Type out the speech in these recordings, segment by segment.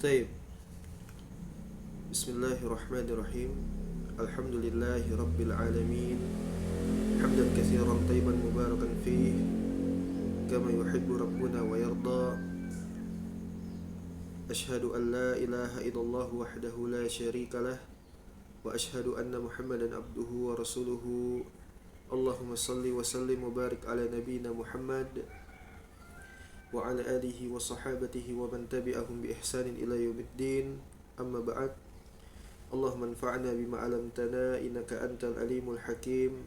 Taib. Bismillahirrahmanirrahim. Alhamdulillahi rabbil alamin. Hamdan katsiran tayyiban mubarakan fih kama yuhibbu rabbuna wa yarda. Ashhadu an la ilaha illallah wahdahu la syarika lah wa ashhadu anna Muhammadan abduhu wa rasuluhu. Allahumma salli wa sallim wa barik ala nabiyyina Muhammad wa ala alihi wa sahabatihi wa man tabi'ahum bi ihsanin ila yaumiddin. Amma ba'd. Allahumma anfa'na bima 'allamtana innaka antal alimul hakim.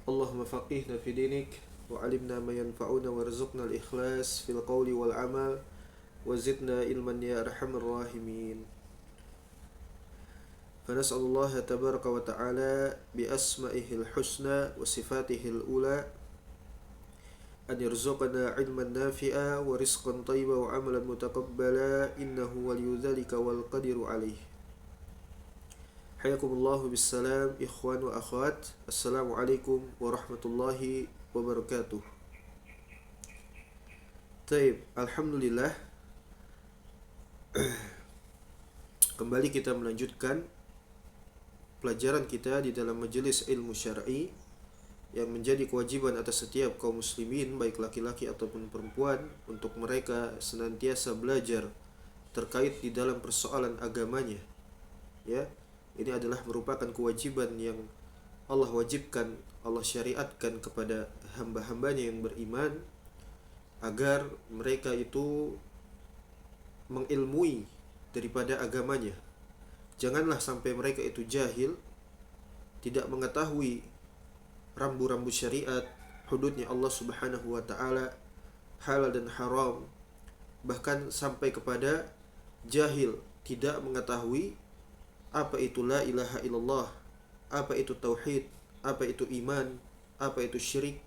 Allahumma faqihna fi dinik wa 'allimna ma yanfa'una warzuqna al-ikhlas fil qawli wal 'amal wa zidna ilman ya arhamar rahimin. فنسأل الله تبارك وتعالى بأسمائه الحسنى وصفاته الأولى أن يرزقنا علما نافعا ورزقا طيبا وعملا متقبلا إنه ولي ذلك والقدر عليه. حياكم الله بالسلام إخوان وأخوات. السلام عليكم ورحمة الله وبركاته. طيب, Alhamdulillah, kembali kita melanjutkan pelajaran kita di dalam majelis ilmu syar'i yang menjadi kewajiban atas setiap kaum muslimin, baik laki-laki ataupun perempuan, untuk mereka senantiasa belajar terkait di dalam persoalan agamanya. Ya, ini adalah merupakan kewajiban yang Allah wajibkan, Allah syariatkan kepada hamba-hambanya yang beriman, agar mereka itu mengilmui daripada agamanya. Janganlah sampai mereka itu jahil, tidak mengetahui rambu-rambu syariat, hududnya Allah Subhanahu wa ta'ala, halal dan haram, bahkan sampai kepada jahil, tidak mengetahui apa itu la ilaha illallah, apa itu tauhid, apa itu iman, apa itu syirik,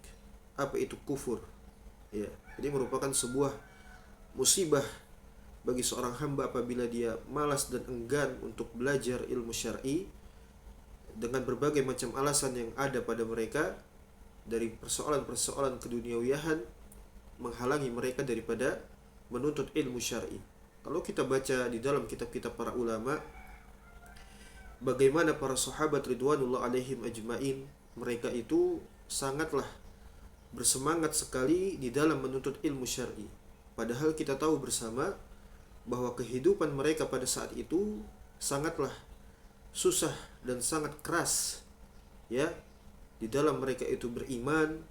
apa itu kufur. Ya, ini merupakan sebuah musibah bagi seorang hamba apabila dia malas dan enggan untuk belajar ilmu syar'i dengan berbagai macam alasan yang ada pada mereka, dari persoalan-persoalan keduniawiyahan menghalangi mereka daripada menuntut ilmu syar'i. Kalau kita baca di dalam kitab-kitab para ulama, bagaimana para sahabat ridwanullah alaihim ajmain, mereka itu sangatlah bersemangat sekali di dalam menuntut ilmu syar'i. Padahal kita tahu bersama bahwa kehidupan mereka pada saat itu sangatlah susah dan sangat keras, ya, di dalam mereka itu beriman,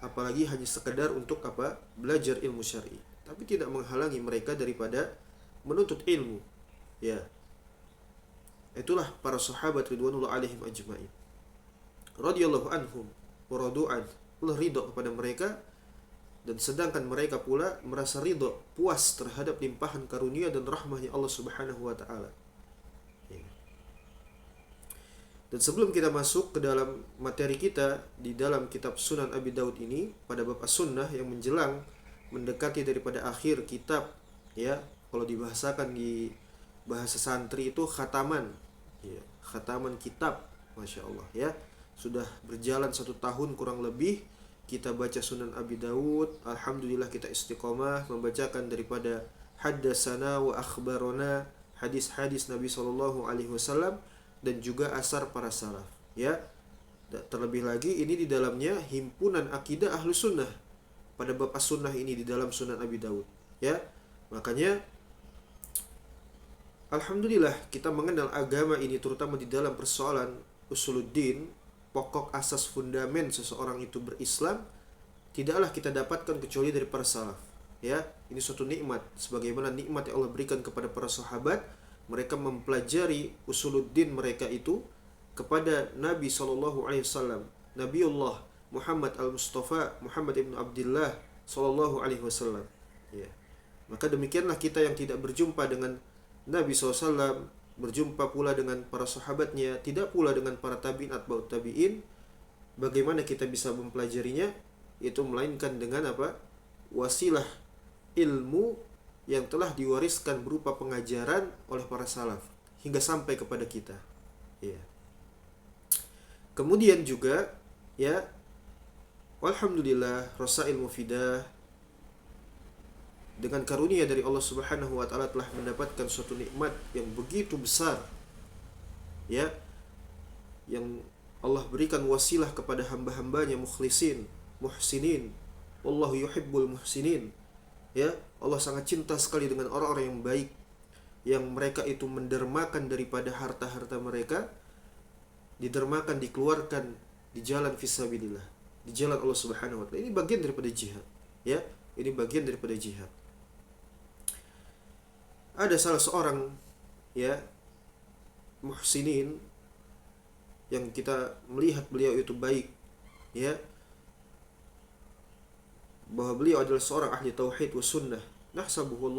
apalagi hanya sekedar untuk apa? Belajar ilmu syar'i. Tapi tidak menghalangi mereka daripada menuntut ilmu. Ya. Itulah para sahabat ridwanullah alaihim ajmain. Radhiyallahu anhum wa radu'an. Allah ridha kepada mereka, dan sedangkan mereka pula merasa ridha, puas terhadap limpahan karunia dan rahmahnya Allah Subhanahu wa ta'ala. Dan sebelum kita masuk ke dalam materi kita di dalam kitab Sunan Abi Daud ini, pada bab as-sunnah yang menjelang mendekati daripada akhir kitab, ya, kalau dibahasakan di bahasa santri itu khataman, ya, khataman kitab, Masya Allah, ya. Sudah berjalan 1 tahun kurang lebih kita baca Sunan Abi Daud. Alhamdulillah kita istiqomah membacakan daripada haddatsana wa akhbarona, hadis-hadis Nabi SAW dan juga asar para salaf, ya. Terlebih lagi ini di dalamnya himpunan akidah Ahlus Sunnah pada bab as-sunnah ini di dalam Sunan Abi Daud, ya. Makanya alhamdulillah kita mengenal agama ini, terutama di dalam persoalan usuluddin, pokok asas fundamen seseorang itu berislam, tidaklah kita dapatkan kecuali dari para salaf, ya. Ini suatu nikmat, sebagaimana nikmat yang Allah berikan kepada para sahabat. Mereka mempelajari usuluddin mereka itu kepada Nabi SAW, Nabiullah Muhammad al-Mustafa, Muhammad ibn Abdullah SAW, ya. Maka demikianlah kita yang tidak berjumpa dengan Nabi SAW, berjumpa pula dengan para sahabatnya, tidak pula dengan para tabi'in atba'ut tabi'in, bagaimana kita bisa mempelajarinya? Itu melainkan dengan apa? Wasilah ilmu yang telah diwariskan berupa pengajaran oleh para salaf hingga sampai kepada kita, ya. Kemudian juga, ya, alhamdulillah, Rasail Mufidah dengan karunia dari Allah Subhanahu wa taala telah mendapatkan suatu nikmat yang begitu besar, ya, yang Allah berikan wasilah kepada hamba-hambanya mukhlisin, muhsinin. Wallahu yuhibbul muhsinin. Ya, Allah sangat cinta sekali dengan orang-orang yang baik, yang mereka itu mendermakan daripada harta-harta mereka, didermakan, dikeluarkan di jalan fisabilillah, di jalan Allah Subhanahu wa taala. Ini bagian daripada jihad, ya. Ini bagian daripada jihad. Ada salah seorang, ya, muhsinin yang kita melihat beliau itu baik, ya, bahwa beliau adalah seorang ahli tauhid wa sunnah. Nahsabuhu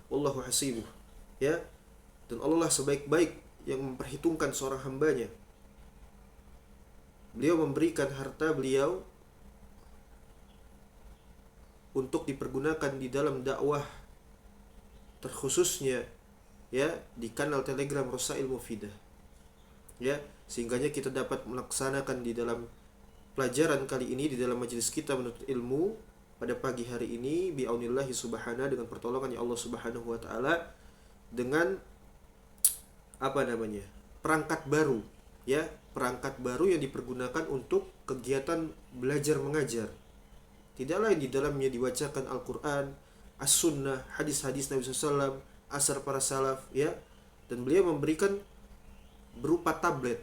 wallahu hasibuh, ya. Dan Allah lah sebaik-baik yang memperhitungkan seorang hambanya. Beliau memberikan harta beliau untuk dipergunakan di dalam dakwah, terkhususnya, ya, di kanal Telegram Rasail Mufidah, ya, sehingganya kita dapat melaksanakan di dalam pelajaran kali ini, di dalam majelis kita menuntut ilmu pada pagi hari ini bi'aunillahi subhanahu, dengan pertolongan ya Allah Subhanahu wa taala, dengan perangkat baru, ya, perangkat baru yang dipergunakan untuk kegiatan belajar mengajar. Tidak lain di dalamnya dibacakan Al-Quran, As-Sunnah, hadis-hadis Nabi SAW, asar para salaf, ya. Dan beliau memberikan berupa tablet,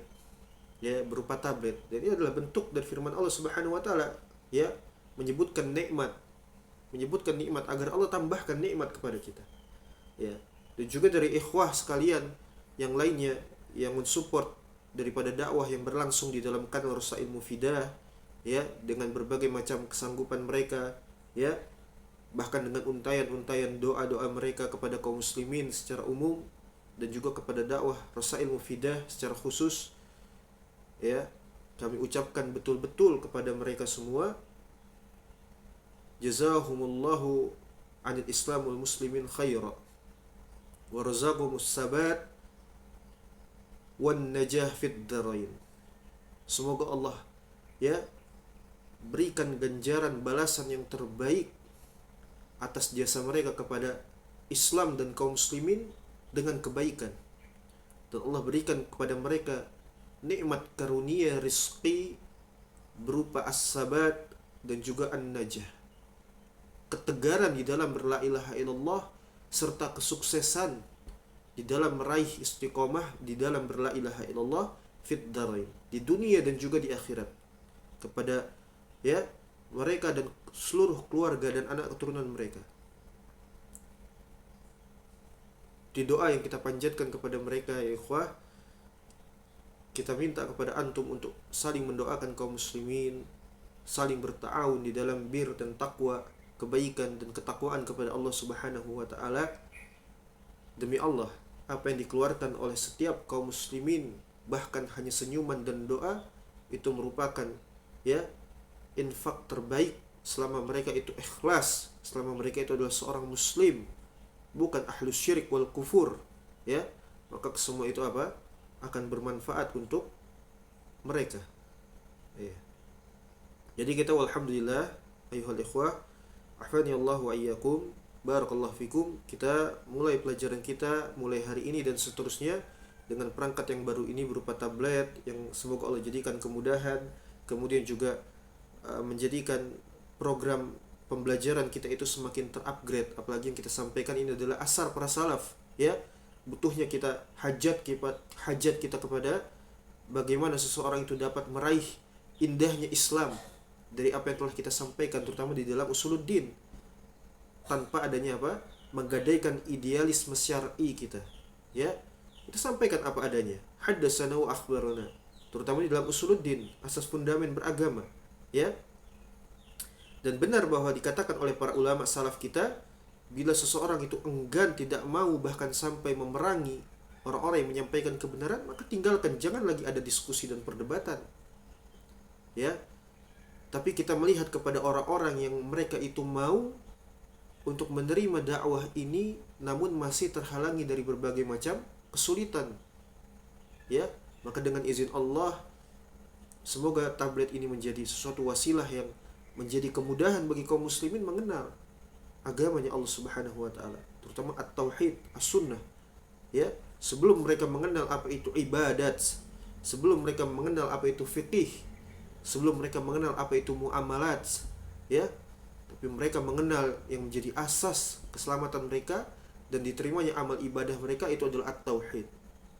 ya, berupa tablet. Dan ini adalah bentuk dari firman Allah Subhanahu wa taala, ya, menyebutkan nikmat agar Allah tambahkan nikmat kepada kita, ya. Dan juga dari ikhwah sekalian yang lainnya yang mensupport daripada dakwah yang berlangsung di dalam kanal Rasail Mufidah, ya, dengan berbagai macam kesanggupan mereka, ya, bahkan dengan untayan-untayan doa-doa mereka kepada kaum muslimin secara umum dan juga kepada dakwah Rasail Mufidah secara khusus, ya. Kami ucapkan betul-betul kepada mereka semua, jazahumullahu 'anil Islam wal muslimin khaira wa razaqahumus sabat wan najah fid darain. Semoga Allah, ya, berikan ganjaran balasan yang terbaik atas jasa mereka kepada Islam dan kaum muslimin dengan kebaikan. Dan Allah berikan kepada mereka nikmat karunia rizki berupa as-sabat dan juga an-najah, ketegaran di dalam berla ilaha illallah, serta kesuksesan di dalam meraih istiqomah di dalam berla ilaha illallah fid darain, di dunia dan juga di akhirat, kepada, ya, mereka dan seluruh keluarga dan anak keturunan mereka. Di doa yang kita panjatkan kepada mereka, ya ikhwah, kita minta kepada antum untuk saling mendoakan kaum muslimin, saling berta'awun di dalam bir dan takwa, kebaikan dan ketakwaan kepada Allah Subhanahu wa taala. Demi Allah, apa yang dikeluarkan oleh setiap kaum muslimin, bahkan hanya senyuman dan doa, itu merupakan, ya, infak terbaik selama mereka itu ikhlas, selama mereka itu adalah seorang muslim, bukan ahlus syirik wal kufur, ya. Maka semua itu akan bermanfaat untuk mereka, ya. Jadi kita walhamdulillah ayyuhal ikhwah afani Allah wa iyyakum, barakallahu fikum, kita mulai pelajaran kita mulai hari ini dan seterusnya dengan perangkat yang baru ini berupa tablet yang semoga Allah jadikan kemudahan, kemudian juga menjadikan program pembelajaran kita itu semakin terupgrade. Apalagi yang kita sampaikan ini adalah asar para salaf, ya. Butuhnya kita hajat kita kepada bagaimana seseorang itu dapat meraih indahnya Islam dari apa yang telah kita sampaikan, terutama di dalam usuluddin, tanpa adanya menggadaikan idealisme syar'i kita, ya. Kita sampaikan apa adanya, haddatsana wa akhbarana, terutama di dalam usuluddin, asas fundamen beragama, ya. Dan benar bahwa dikatakan oleh para ulama salaf kita, bila seseorang itu enggan, tidak mau, bahkan sampai memerangi orang-orang yang menyampaikan kebenaran, maka tinggalkan, jangan lagi ada diskusi dan perdebatan, ya. Tapi kita melihat kepada orang-orang yang mereka itu mau untuk menerima dakwah ini, namun masih terhalangi dari berbagai macam kesulitan, ya. Maka dengan izin Allah, semoga tablet ini menjadi sesuatu wasilah yang menjadi kemudahan bagi kaum muslimin mengenal, agamanya Allah Subhanahu wa taala, terutama at-tauhid, as-sunnah. Ya, sebelum mereka mengenal apa itu ibadat, sebelum mereka mengenal apa itu fikih, sebelum mereka mengenal apa itu muamalat, ya, tapi mereka mengenal yang menjadi asas keselamatan mereka dan diterimanya amal ibadah mereka itu adalah at-tauhid.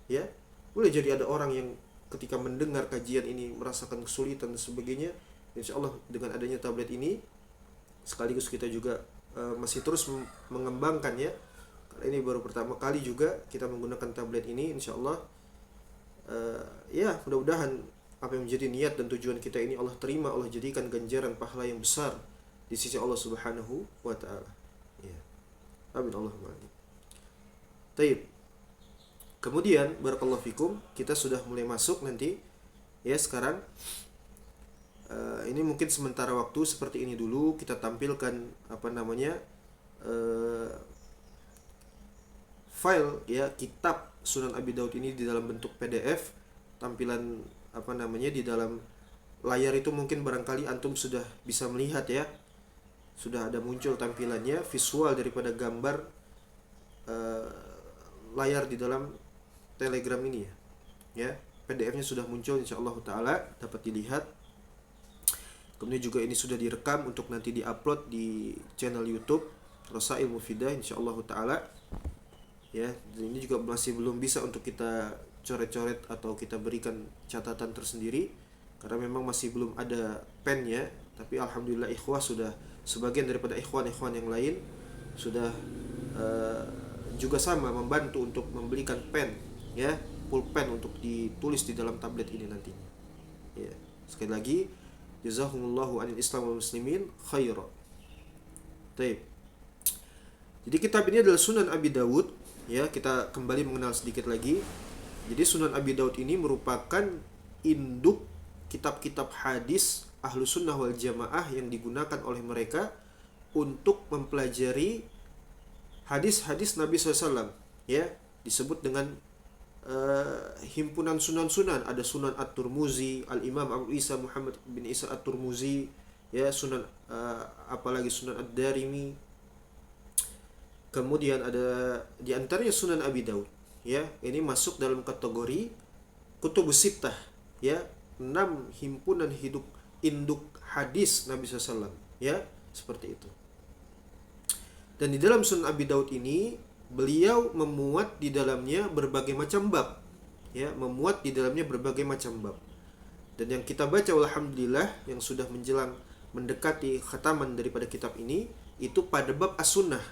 Ya, boleh jadi ada orang yang ketika mendengar kajian ini merasakan kesulitan dan sebagainya. Insya Allah dengan adanya tablet ini sekaligus kita juga masih terus mengembangkan, ya, karena ini baru pertama kali juga kita menggunakan tablet ini. Insya Allah ya, mudah-mudahan apa yang menjadi niat dan tujuan kita ini Allah terima, Allah jadikan ganjaran pahala yang besar di sisi Allah Subhanahu wa taala. Ya. Amin Allahumma amin. Taib. Kemudian barakallahu fikum, kita sudah mulai masuk nanti, ya, sekarang ini mungkin sementara waktu seperti ini dulu kita tampilkan apa namanya file, ya, kitab Sunan Abi Daud ini di dalam bentuk PDF. Tampilan apa namanya di dalam layar itu mungkin barangkali antum sudah bisa melihat, ya, sudah ada muncul tampilannya visual daripada gambar layar di dalam Telegram ini, ya. PDF-nya sudah muncul, insyaallah taala dapat dilihat. Kemudian juga ini sudah direkam untuk nanti diupload di channel YouTube Rasail Mufidah, insyaallah taala. Ya, dan ini juga masih belum bisa untuk kita coret-coret atau kita berikan catatan tersendiri karena memang masih belum ada pennya. Tapi alhamdulillah ikhwah sudah, sebagian daripada ikhwan-ikhwan yang lain sudah juga sama membantu untuk membelikan pen, ya, pulpen untuk ditulis di dalam tablet ini nantinya. Ya, sekali lagi jazakumullahu anil Islam wal muslimin khaira. Baik. Jadi kitab ini adalah Sunan Abi Daud, ya, kita kembali mengenal sedikit lagi. Jadi Sunan Abi Daud ini merupakan induk kitab-kitab hadis Ahlu Sunnah wal Jamaah yang digunakan oleh mereka untuk mempelajari hadis-hadis Nabi SAW, ya, disebut dengan himpunan sunan-sunan. Ada Sunan At-Turmuzi, Al-Imam Abu Isa Muhammad bin Isa At-Turmuzi, ya, Sunan apalagi Sunan Ad-Darimi. Kemudian ada di antaranya Sunan Abi Daud, ya, ini masuk dalam kategori Kutubus Sittah, ya, 6 himpunan induk hadis Nabi SAW, ya, seperti itu. Dan di dalam Sunan Abi Daud ini beliau memuat di dalamnya berbagai macam bab, ya, memuat di dalamnya berbagai macam bab. Dan yang kita baca alhamdulillah yang sudah menjelang mendekati khataman daripada kitab ini itu pada bab as-sunnah,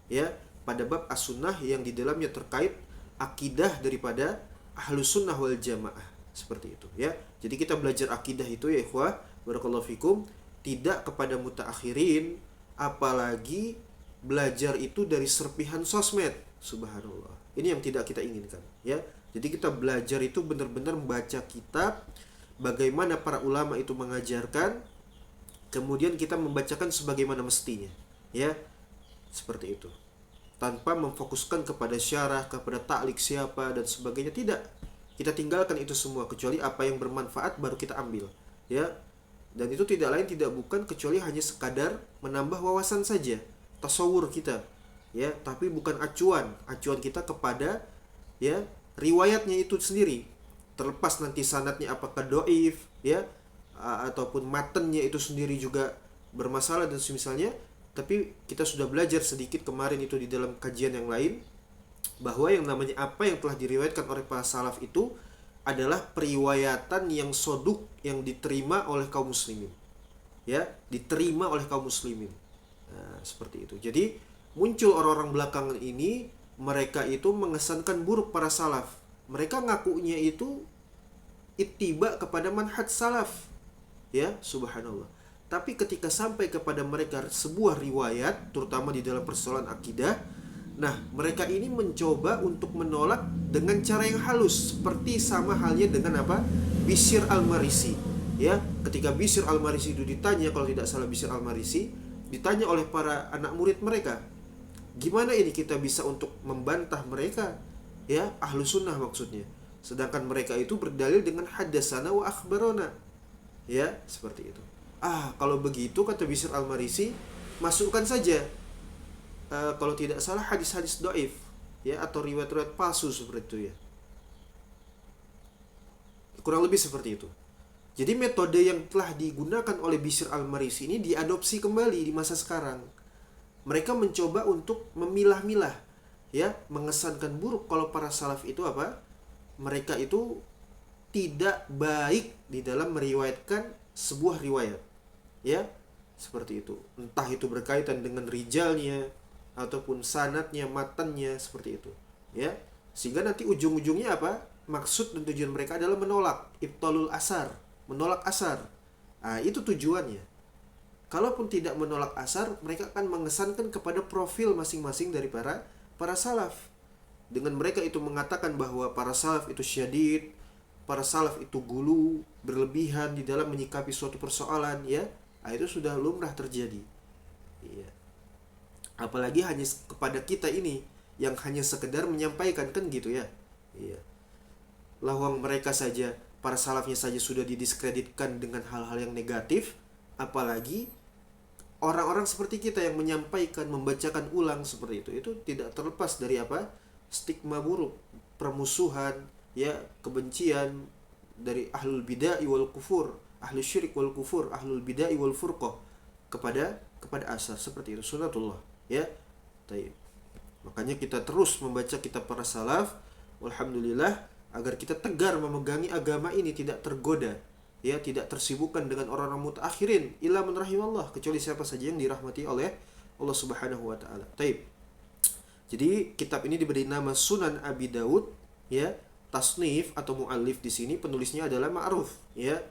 ya, pada bab as-sunnah yang di dalamnya terkait akidah daripada Ahlus Sunnah wal Jamaah, seperti itu, ya. Jadi kita belajar akidah itu, ya ikhwah barakallahu fikum, tidak kepada mutaakhirin, apalagi belajar itu dari serpihan sosmed. Subhanallah, ini yang tidak kita inginkan, ya. Jadi kita belajar itu benar-benar membaca kitab, bagaimana para ulama itu mengajarkan, kemudian kita membacakan sebagaimana mestinya, ya, seperti itu, tanpa memfokuskan kepada syarah, kepada ta'liq siapa dan sebagainya. Tidak, kita tinggalkan itu semua, kecuali apa yang bermanfaat baru kita ambil, ya. Dan itu tidak lain tidak bukan kecuali hanya sekadar menambah wawasan saja, tasawur kita, ya, tapi bukan acuan kita kepada, ya, riwayatnya itu sendiri, terlepas nanti sanadnya apakah dhaif, ya, ataupun matanya itu sendiri juga bermasalah dan semisalnya. Tapi kita sudah belajar sedikit kemarin itu di dalam kajian yang lain, bahwa yang namanya apa yang telah diriwayatkan oleh para salaf itu adalah periwayatan yang soduk, yang diterima oleh kaum muslimin, ya, diterima oleh kaum muslimin. Nah, seperti itu. Jadi muncul orang-orang belakangan ini, mereka itu mengesankan buruk para salaf. Mereka ngakunya itu ittiba kepada manhaj salaf, ya, subhanallah. Tapi ketika sampai kepada mereka sebuah riwayat, terutama di dalam persoalan akidah, nah, mereka ini mencoba untuk menolak dengan cara yang halus, seperti sama halnya dengan apa? Bishr al-Marisi, ya. Ketika Bishr al-Marisi itu ditanya, kalau tidak salah Bishr al-Marisi ditanya oleh para anak murid mereka, gimana ini kita bisa untuk membantah mereka, ya, ahlu sunnah maksudnya, sedangkan mereka itu berdalil dengan haddatsana wa akhbarona, ya, seperti itu. Kalau begitu, kata Bishr al-Marisi, masukkan saja, kalau tidak salah hadis-hadis dhaif ya, atau riwayat-riwayat palsu seperti itu ya. Kurang lebih seperti itu. Jadi metode yang telah digunakan oleh Bishr al-Marisi ini diadopsi kembali di masa sekarang. Mereka mencoba untuk memilah-milah ya, mengesankan buruk kalau para salaf itu apa? Mereka itu tidak baik di dalam meriwayatkan sebuah riwayat. Ya, seperti itu. Entah itu berkaitan dengan rijalnya ataupun sanadnya, matannya, seperti itu. Ya. Sehingga nanti ujung-ujungnya apa? Maksud dan tujuan mereka adalah menolak ibtalul asar, menolak asar. Nah, itu tujuannya. Kalaupun tidak menolak asar, mereka akan mengesankan kepada profil masing-masing dari para salaf. Dengan mereka itu mengatakan bahwa para salaf itu syadid, para salaf itu gulu, berlebihan di dalam menyikapi suatu persoalan, ya. Nah, itu sudah lumrah terjadi. Iya. Apalagi hanya kepada kita ini yang hanya sekedar menyampaikan, kan gitu ya. Iya. Lawang mereka saja, para salafnya saja sudah didiskreditkan dengan hal-hal yang negatif, apalagi orang-orang seperti kita yang menyampaikan, membacakan ulang seperti itu tidak terlepas dari apa? Stigma buruk, permusuhan, ya, kebencian dari ahlul bid'ah wal kufur, ahlul syirik wal kufur, ahlul bid'ah wal furqah kepada asar, seperti itu sunatullah, ya. Taib. Makanya kita terus membaca kitab para salaf, alhamdulillah, agar kita tegar memegangi agama ini, tidak tergoda, ya, tidak tersibukkan dengan orang-orang mutaakhirin, illa man rahimallah, kecuali siapa saja yang dirahmati oleh Allah Subhanahu wa taala. Taib. Jadi kitab ini diberi nama Sunan Abi Daud, ya. Tasnif atau muallif di sini penulisnya adalah ma'ruf, ya,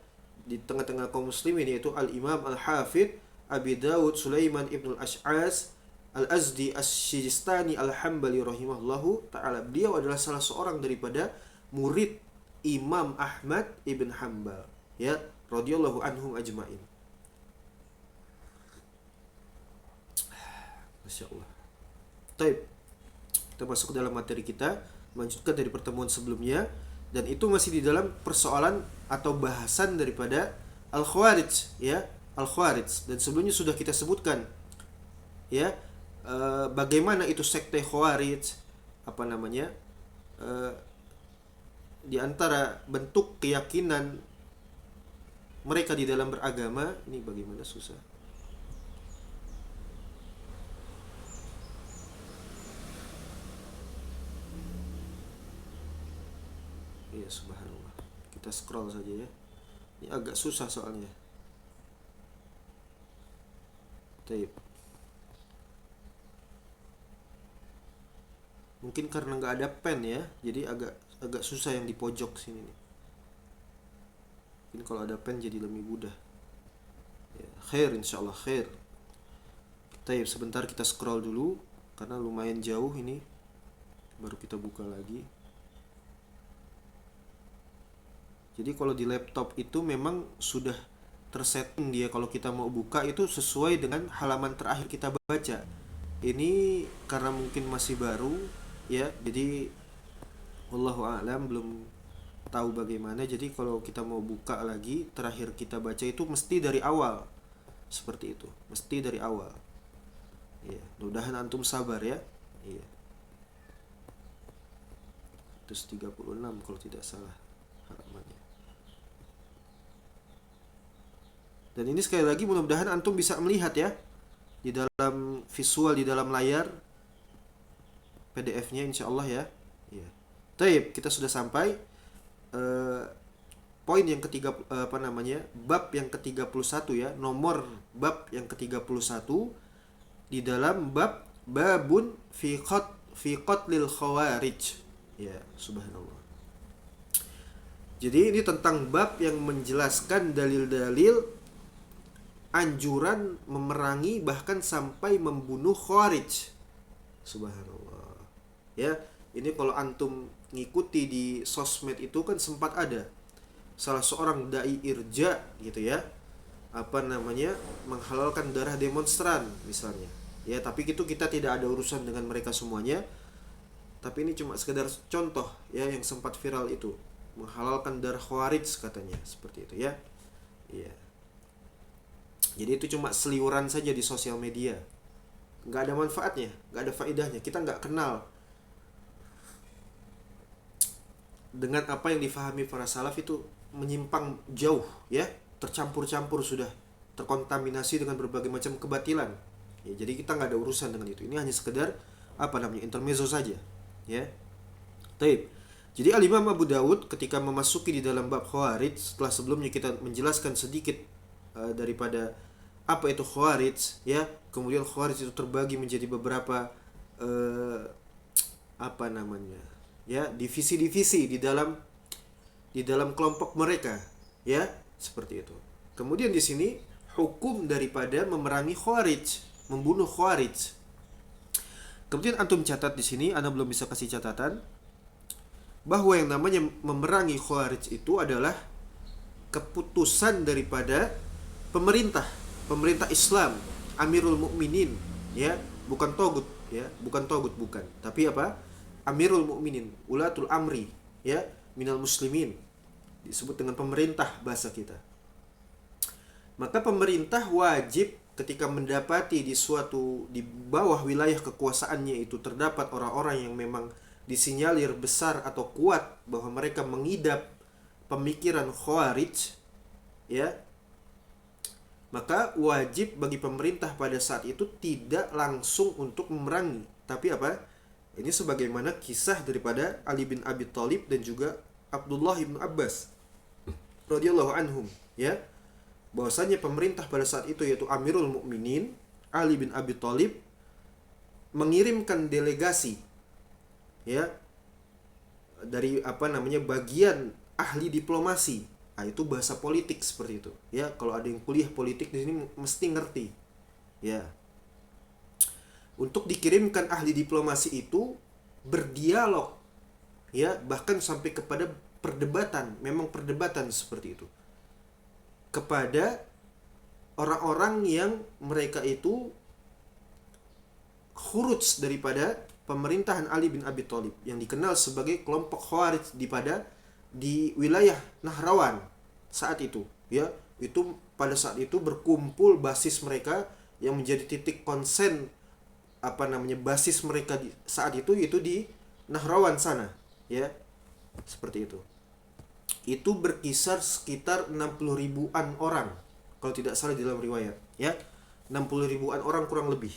di tengah-tengah kaum muslimin, yaitu Al-Imam Al-Hafidh Abi Daud Sulaiman Ibn Al-Ash'az Al-Azdi As-Sijistani Al-Hambali rahimahullahu ta'ala. Beliau adalah salah seorang daripada murid Imam Ahmad Ibn Hanbal, ya, radhiyallahu anhum ajma'in. Masya Allah. Taib. Kita masuk ke dalam materi kita, melanjutkan dari pertemuan sebelumnya, dan itu masih di dalam persoalan atau bahasan daripada Al-Khawarij, ya, Al-Khawarij. Dan sebelumnya sudah kita sebutkan, ya, bagaimana itu sekte Khawarij, apa namanya, di antara bentuk keyakinan mereka di dalam beragama. Ini bagaimana susah. Ya subhanallah. Kita scroll saja ya. Ini agak susah soalnya. Taib. Mungkin karena nggak ada pen ya, jadi agak susah yang di pojok sini nih. Mungkin kalau ada pen jadi lebih mudah. Ya, khair, insyaallah khair. Taib, sebentar kita scroll dulu karena lumayan jauh ini. Baru kita buka lagi. Jadi kalau di laptop itu memang sudah tersetting dia, kalau kita mau buka itu sesuai dengan halaman terakhir kita baca. Ini karena mungkin masih baru, ya, jadi wallahu a'lam, belum tahu bagaimana. Jadi kalau kita mau buka lagi, terakhir kita baca itu mesti dari awal. Seperti itu, mesti dari awal. Ya, mudah-mudahan antum sabar ya. Iya. 136 kalau tidak salah halamannya. Dan ini sekali lagi mudah-mudahan antum bisa melihat ya, di dalam visual, di dalam layar PDF-nya insyaallah ya. Ya. Taib, kita sudah sampai poin yang ketiga, bab yang ke-31 ya, nomor bab yang ke-31 di dalam bab babun fi qatlil khawarij. Ya, subhanallah. Jadi ini tentang bab yang menjelaskan dalil-dalil anjuran memerangi bahkan sampai membunuh Khawarij. Subhanallah. Ya, ini kalau antum ngikuti di sosmed itu kan sempat ada salah seorang dai irja gitu ya, menghalalkan darah demonstran misalnya. Ya, tapi itu kita tidak ada urusan dengan mereka semuanya. Tapi ini cuma sekedar contoh ya yang sempat viral itu, menghalalkan darah Khawarij katanya, seperti itu ya. Iya. Jadi itu cuma seliuran saja di sosial media. nggak ada manfaatnya, nggak ada faedahnya. Kita nggak kenal dengan apa yang difahami para salaf itu menyimpang jauh, ya, tercampur-campur sudah, terkontaminasi dengan berbagai macam kebatilan. Ya, jadi kita nggak ada urusan dengan itu. Ini hanya sekedar intermezzo saja, ya. Taib. Jadi Al-Imam Abu Dawud ketika memasuki di dalam bab Khawarij, setelah sebelumnya kita menjelaskan sedikit daripada apa itu Khawarij, ya. Kemudian Khawarij itu terbagi menjadi beberapa ya, divisi-divisi di dalam kelompok mereka, ya, seperti itu. Kemudian di sini hukum daripada memerangi Khawarij, membunuh Khawarij. Kemudian antum catat di sini, Anda belum bisa kasih catatan, bahwa yang namanya memerangi Khawarij itu adalah keputusan daripada pemerintah Islam, Amirul Mukminin, ya, bukan togut, ya, bukan togut, bukan, tapi apa? Amirul Mukminin, ulatul amri, ya, minal muslimin, disebut dengan pemerintah bahasa kita. Maka pemerintah wajib ketika mendapati di bawah wilayah kekuasaannya itu terdapat orang-orang yang memang disinyalir besar atau kuat bahwa mereka mengidap pemikiran Khawarij, ya, maka wajib bagi pemerintah pada saat itu tidak langsung untuk memerangi, tapi apa? Ini sebagaimana kisah daripada Ali bin Abi Thalib dan juga Abdullah bin Abbas radhiyallahu anhum, ya, bahwasanya pemerintah pada saat itu yaitu Amirul Mukminin Ali bin Abi Thalib mengirimkan delegasi, ya, dari bagian ahli diplomasi. Nah, itu bahasa politik seperti itu, ya. Kalau ada yang kuliah politik di sini mesti ngerti, ya. Untuk dikirimkan ahli diplomasi itu berdialog, ya, bahkan sampai kepada perdebatan, memang perdebatan seperti itu, kepada orang-orang yang mereka itu khuruj daripada pemerintahan Ali bin Abi Thalib yang dikenal sebagai kelompok Khawarij di wilayah Nahrawan saat itu, ya. Itu pada saat itu berkumpul basis mereka yang menjadi titik konsen basis mereka saat itu di Nahrawan sana, ya, seperti itu. Itu berkisar sekitar 60 ribuan orang kalau tidak salah di dalam riwayat, ya, 60 ribuan orang kurang lebih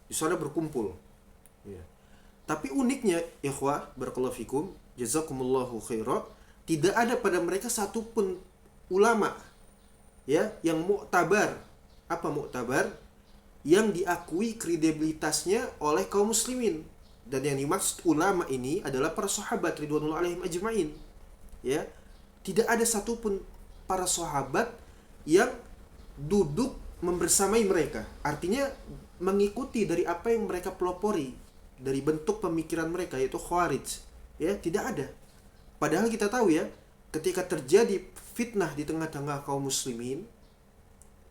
di sana berkumpul, ya. Tapi uniknya, ikhwah, barakallahu fikum, jazakumullahu khaira, tidak ada pada mereka satupun ulama, ya, yang muktabar. Apa muktabar? Yang diakui kredibilitasnya oleh kaum muslimin. Dan yang dimaksud ulama ini adalah para sahabat ridwanullah alaihim ajma'in, ya. Tidak ada satupun para sahabat yang duduk membersamai mereka, artinya mengikuti dari apa yang mereka pelopori, dari bentuk pemikiran mereka yaitu Khawarij, ya, tidak ada. Padahal kita tahu, ya, ketika terjadi fitnah di tengah-tengah kaum muslimin,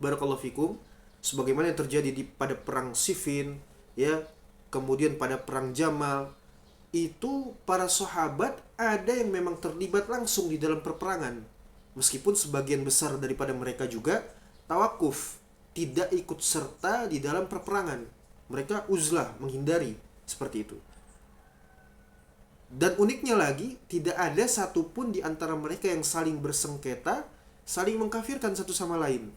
barakallahu fikum, sebagaimana yang terjadi pada perang Siffin, ya, kemudian pada perang Jamal, itu para sahabat ada yang memang terlibat langsung di dalam perperangan, meskipun sebagian besar daripada mereka juga tawakuf, tidak ikut serta di dalam perperangan. Mereka uzlah, menghindari, seperti itu. Dan uniknya lagi, tidak ada satupun di antara mereka yang saling bersengketa, saling mengkafirkan satu sama lain.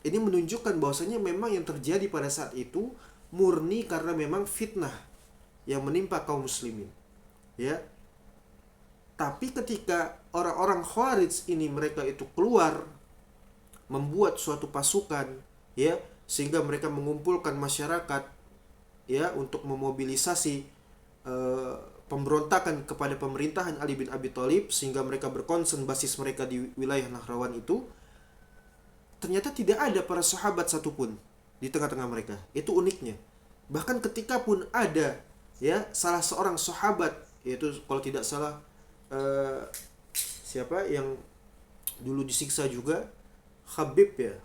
Ini menunjukkan bahwasanya memang yang terjadi pada saat itu murni karena memang fitnah yang menimpa kaum muslimin, ya. Tapi ketika orang-orang Khawarij ini mereka itu keluar membuat suatu pasukan, ya, sehingga mereka mengumpulkan masyarakat, ya, untuk memobilisasi pemberontakan kepada pemerintahan Ali bin Abi Thalib, sehingga mereka berkonsen basis mereka di wilayah Nahrawan itu, ternyata tidak ada para sahabat satupun di tengah-tengah mereka. Itu uniknya. Bahkan ketika pun ada, ya, salah seorang sahabat, yaitu kalau tidak salah siapa yang dulu disiksa juga, Khabbab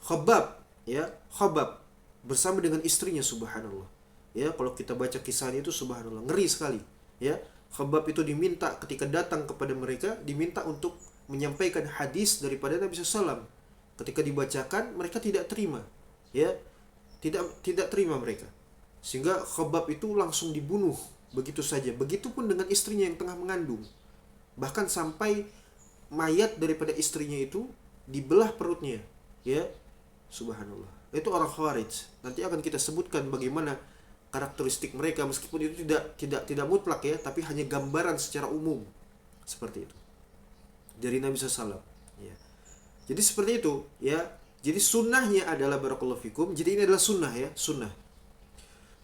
bersama dengan istrinya, subhanallah, ya. Kalau kita baca kisahnya itu subhanallah, ngeri sekali, ya. Khabbab itu diminta ketika datang kepada mereka, diminta untuk menyampaikan hadis daripada Nabi SAW. Ketika dibacakan, mereka tidak terima, ya, tidak terima mereka. Sehingga Khabbab itu langsung dibunuh begitu saja. Begitupun dengan istrinya yang tengah mengandung. Bahkan sampai mayat daripada istrinya itu dibelah perutnya. Ya, subhanallah. Itu orang Khawarij. Nanti akan kita sebutkan bagaimana karakteristik mereka, meskipun itu tidak mutlak ya, tapi hanya gambaran secara umum seperti itu dari Nabi SAW. Ya. Jadi seperti itu ya. Jadi sunnahnya adalah barakallahu fikum. Jadi ini adalah sunnah ya, sunnah.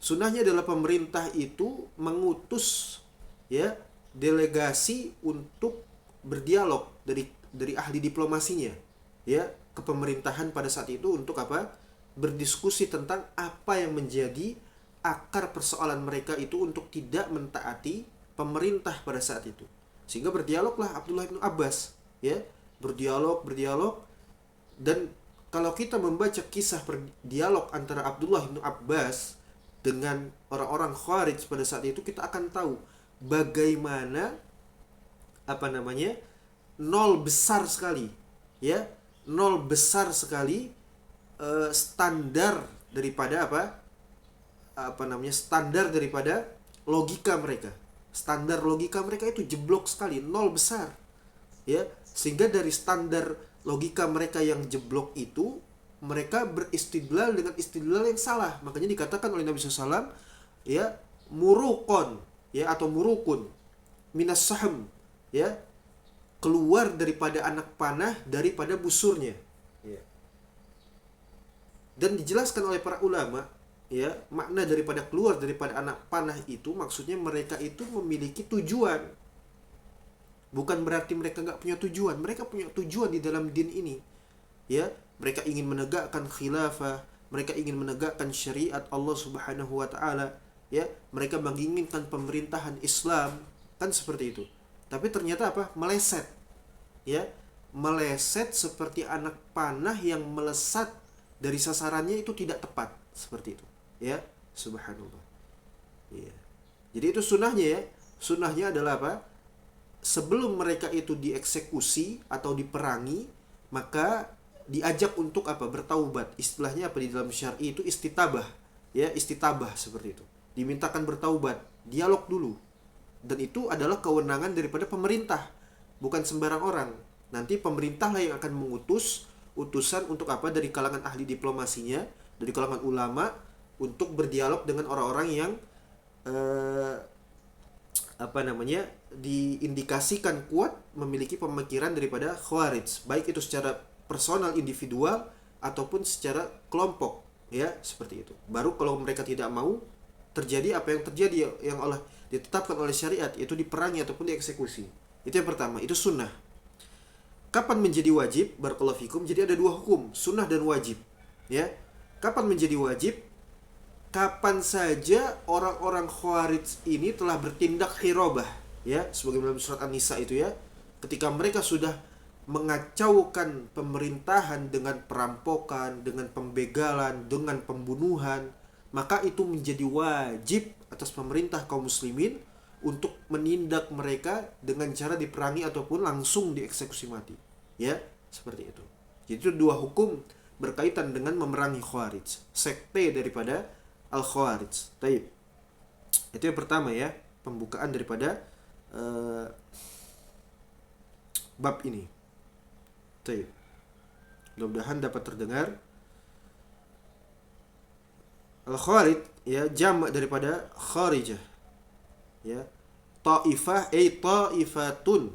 Sunnahnya adalah pemerintah itu mengutus ya delegasi untuk berdialog dari ahli diplomasinya ya ke pemerintahan pada saat itu untuk apa? Berdiskusi tentang apa yang menjadi akar persoalan mereka itu untuk tidak mentaati pemerintah pada saat itu. Sehingga berdialoglah Abdullah bin Abbas ya, berdialog dan kalau kita membaca kisah dialog antara Abdullah bin Abbas dengan orang-orang Khawarij pada saat itu, kita akan tahu bagaimana nol besar sekali ya, nol besar sekali standar daripada standar daripada logika mereka. Standar logika mereka itu jeblok sekali, nol besar ya. Sehingga dari standar logika mereka yang jeblok itu, mereka beristidlal dengan istidlal yang salah. Makanya dikatakan oleh Nabi SAW ya, murukon ya, atau murukun minas sahm ya, keluar daripada anak panah daripada busurnya ya. Dan dijelaskan oleh para ulama ya, makna daripada keluar daripada anak panah itu maksudnya mereka itu memiliki tujuan. Bukan berarti mereka nggak punya tujuan. Mereka punya tujuan di dalam din ini ya. Mereka ingin menegakkan khilafah, mereka ingin menegakkan syariat Allah Subhanahu wa taala ya. Mereka menginginkan pemerintahan Islam, kan seperti itu. Tapi ternyata meleset ya, meleset seperti anak panah yang melesat dari sasarannya, itu tidak tepat seperti itu ya, subhanallah ya. Jadi itu sunnahnya ya. Sunnahnya adalah sebelum mereka itu dieksekusi atau diperangi, maka diajak untuk bertaubat. Istilahnya di dalam syar'i itu istitabah ya, istitabah seperti itu. Dimintakan bertaubat, dialog dulu. Dan itu adalah kewenangan daripada pemerintah, bukan sembarang orang. Nanti pemerintahlah yang akan mengutus utusan untuk dari kalangan ahli diplomasinya, dari kalangan ulama, untuk berdialog dengan orang-orang yang diindikasikan kuat memiliki pemikiran daripada Khawarij, baik itu secara personal individual ataupun secara kelompok ya, seperti itu. Baru kalau mereka tidak mau, terjadi apa yang terjadi yang ditetapkan oleh syariat, itu diperangi ataupun dieksekusi. Itu yang pertama, itu sunnah. Kapan menjadi wajib? Barakallahu fikum. Jadi ada dua hukum, sunnah dan wajib ya. Kapan menjadi wajib? Kapan saja orang-orang Khawarij ini telah bertindak hirobah ya, sebagaimana surat An-Nisa itu ya, ketika mereka sudah mengacaukan pemerintahan dengan perampokan, dengan pembegalan, dengan pembunuhan, maka itu menjadi wajib atas pemerintah kaum muslimin untuk menindak mereka dengan cara diperangi ataupun langsung dieksekusi mati ya, seperti itu. Jadi itu dua hukum berkaitan dengan memerangi Khawarij, sekte daripada Al-Khawarij. Taib. Itu yang pertama ya, pembukaan daripada bab ini. Taib. Mudah-mudahan dapat terdengar. Al-Khawarij ya, jamak daripada kharijah ya. Ta'ifah ta'ifatun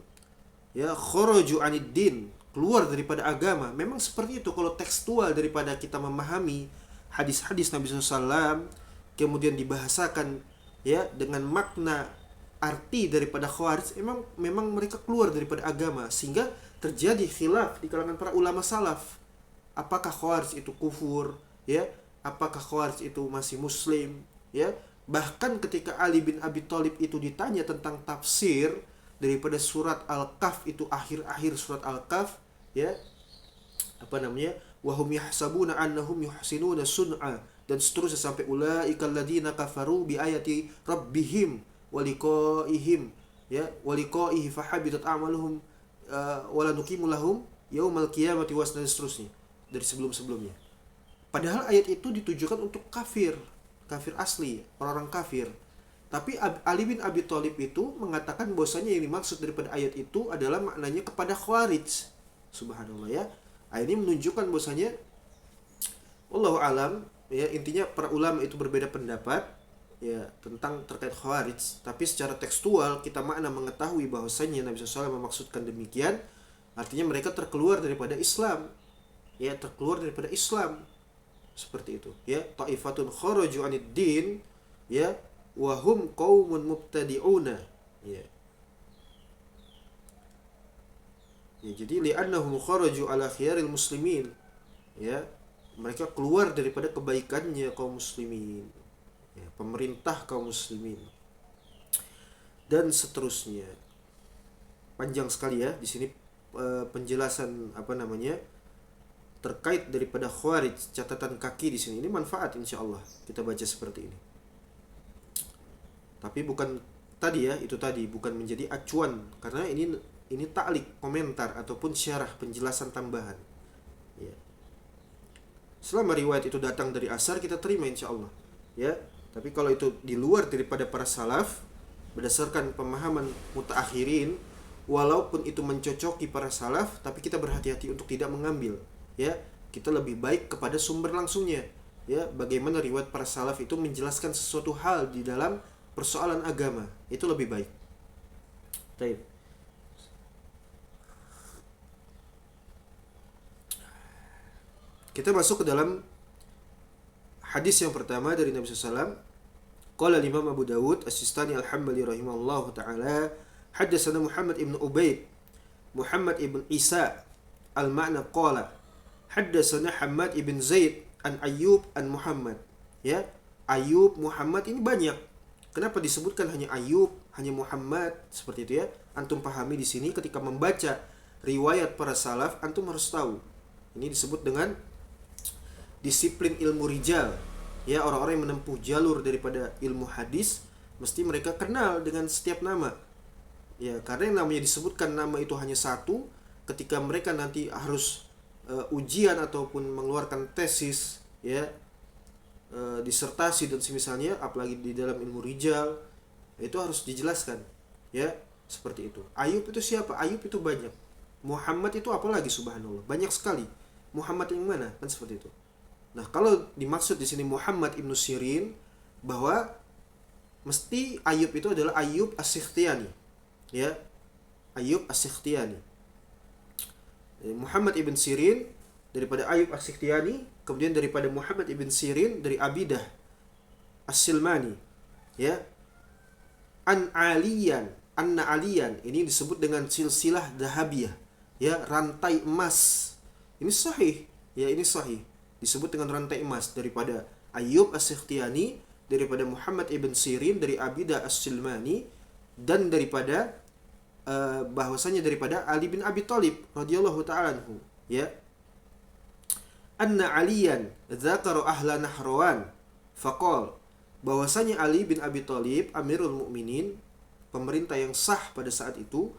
ya, kharaju 'anid din, keluar daripada agama. Memang seperti itu kalau tekstual daripada kita memahami hadis-hadis Nabi SAW, kemudian dibahasakan ya dengan makna arti daripada Khawarij, memang mereka keluar daripada agama, sehingga terjadi khilaf di kalangan para ulama salaf. Apakah Khawarij itu kufur ya? Apakah Khawarij itu masih muslim ya? Bahkan ketika Ali bin Abi Thalib itu ditanya tentang tafsir daripada surat Al-Kahf, itu akhir-akhir surat Al-Kahf ya, wahum yahsabuna annahum yuhsinuna sun'a, dan seterusnya sampai ulaikal ladzina kafaru bi ayati rabbihim wa liqa'ihim ya, wa liqa'ihi fahabitat a'maluhum wa la nuqimu lahum yaumal qiyamati wasna, dan seterusnya dari sebelum-sebelumnya. Padahal ayat itu ditujukan untuk kafir kafir asli, orang-orang kafir. Tapi Ali bin Abi Thalib itu mengatakan bahwasanya yang dimaksud daripada ayat itu adalah maknanya kepada Khawarij. Subhanallah ya. Ini menunjukkan bahwasanya wallahu alam ya, intinya para ulama itu berbeda pendapat ya tentang terkait Khawarij, tapi secara tekstual kita makna mengetahui bahwasanya Nabi SAW memaksudkan demikian, artinya mereka terkeluar daripada Islam. Ya, terkeluar daripada Islam. Seperti itu ya, ta'ifatun kharaju 'anid din ya wa hum qaumun mubtadi'una ya. Ya, jadi li'annahum kharaju ala khiyaril muslimin ya, mereka keluar daripada kebaikannya kaum muslimin ya, pemerintah kaum muslimin dan seterusnya. Panjang sekali ya di sini penjelasan terkait daripada Khawarij, catatan kaki di sini. Ini manfaat insyaallah kita baca seperti ini. Tapi bukan tadi ya, itu tadi bukan menjadi acuan, karena ini ta'liq, komentar ataupun syarah, penjelasan tambahan. Ya. Selama riwayat itu datang dari asar kita terima insyaallah. Ya. Tapi kalau itu di luar daripada para salaf berdasarkan pemahaman mutaakhirin, walaupun itu mencocoki para salaf, tapi kita berhati-hati untuk tidak mengambil. Ya, kita lebih baik kepada sumber langsungnya. Ya, bagaimana riwayat para salaf itu menjelaskan sesuatu hal di dalam persoalan agama, itu lebih baik. Baik. Kita masuk ke dalam hadis yang pertama dari Nabi SAW. Qala Imam Abu Dawud As-Sistani Al-Hambali rahimahullahu ta'ala, haddatsana Muhammad ibn Ubaid, Muhammad ibn Isa al-Ma'na qala haddatsana Hammad ibn Zaid an Ayyub an Muhammad. Ya, Ayyub, Muhammad ini banyak. Kenapa disebutkan hanya Ayyub, hanya Muhammad seperti itu ya? Antum pahami di sini ketika membaca riwayat para salaf, antum harus tahu. Ini disebut dengan disiplin ilmu rijal. Ya, orang-orang yang menempuh jalur daripada ilmu hadis mesti mereka kenal dengan setiap nama. Ya, karena yang namanya disebutkan nama itu hanya satu, ketika mereka nanti harus ujian ataupun mengeluarkan tesis ya, disertasi dan semisalnya, apalagi di dalam ilmu rijal, itu harus dijelaskan ya, seperti itu. Ayub itu siapa? Ayub itu banyak. Muhammad itu apalagi, subhanallah, banyak sekali. Muhammad yang mana? Kan seperti itu. Nah, kalau dimaksud di sini Muhammad ibnu Sirin, bahwa mesti Ayub itu adalah Ayub As-Sikhtiyani ya, Ayub As-Sikhtiyani. Muhammad ibn Sirin daripada Ayub As-Sikhtiyani, kemudian daripada Muhammad ibn Sirin dari Abidah As-Silmani ya. Anna Aliyan ini disebut dengan silsilah dahabiyah ya, rantai emas. Ini sahih ya, ini sahih, disebut dengan rantai emas daripada Ayub As-Sikhtiyani, daripada Muhammad ibn Sirin dari Abidah As-Silmani, dan daripada bahwasanya daripada Ali bin Abi Thalib radhiyallahu ta'ala anhu ya. Anna Aliyan dzakara ahla Nahrawan faqal, bahwasanya Ali bin Abi Thalib Amirul Mukminin, pemerintah yang sah pada saat itu,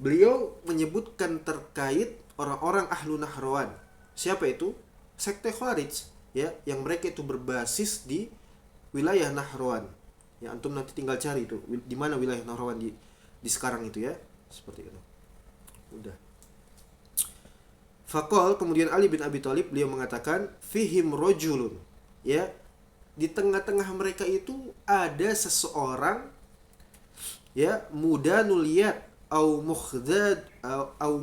beliau menyebutkan terkait orang-orang ahlu Nahrawan. Siapa itu? Sekte Khawarij ya, yang mereka itu berbasis di wilayah Nahrawan. Ya, antum nanti tinggal cari itu di mana wilayah Nahrawan di sekarang itu ya, seperti itu. Udah. Faqal, kemudian Ali bin Abi Thalib beliau mengatakan fihim rajulun ya, di tengah-tengah mereka itu ada seseorang ya, mudanul yad au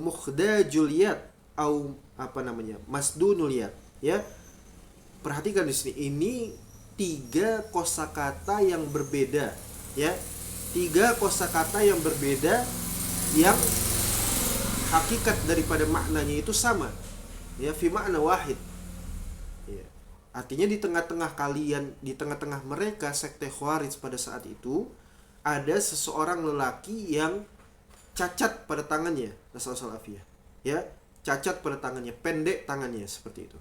mukhdajul yad au masdunul yad ya. Perhatikan di sini, ini 3 kosakata yang berbeda ya. 3 kosakata yang berbeda yang hakikat daripada maknanya itu sama ya, fi makna wahid ya. Artinya di tengah-tengah kalian, di tengah-tengah mereka sekte Khawarij pada saat itu, ada seseorang lelaki yang cacat pada tangannya, nasallallahu alaihi ya, cacat pada tangannya, pendek tangannya, seperti itu.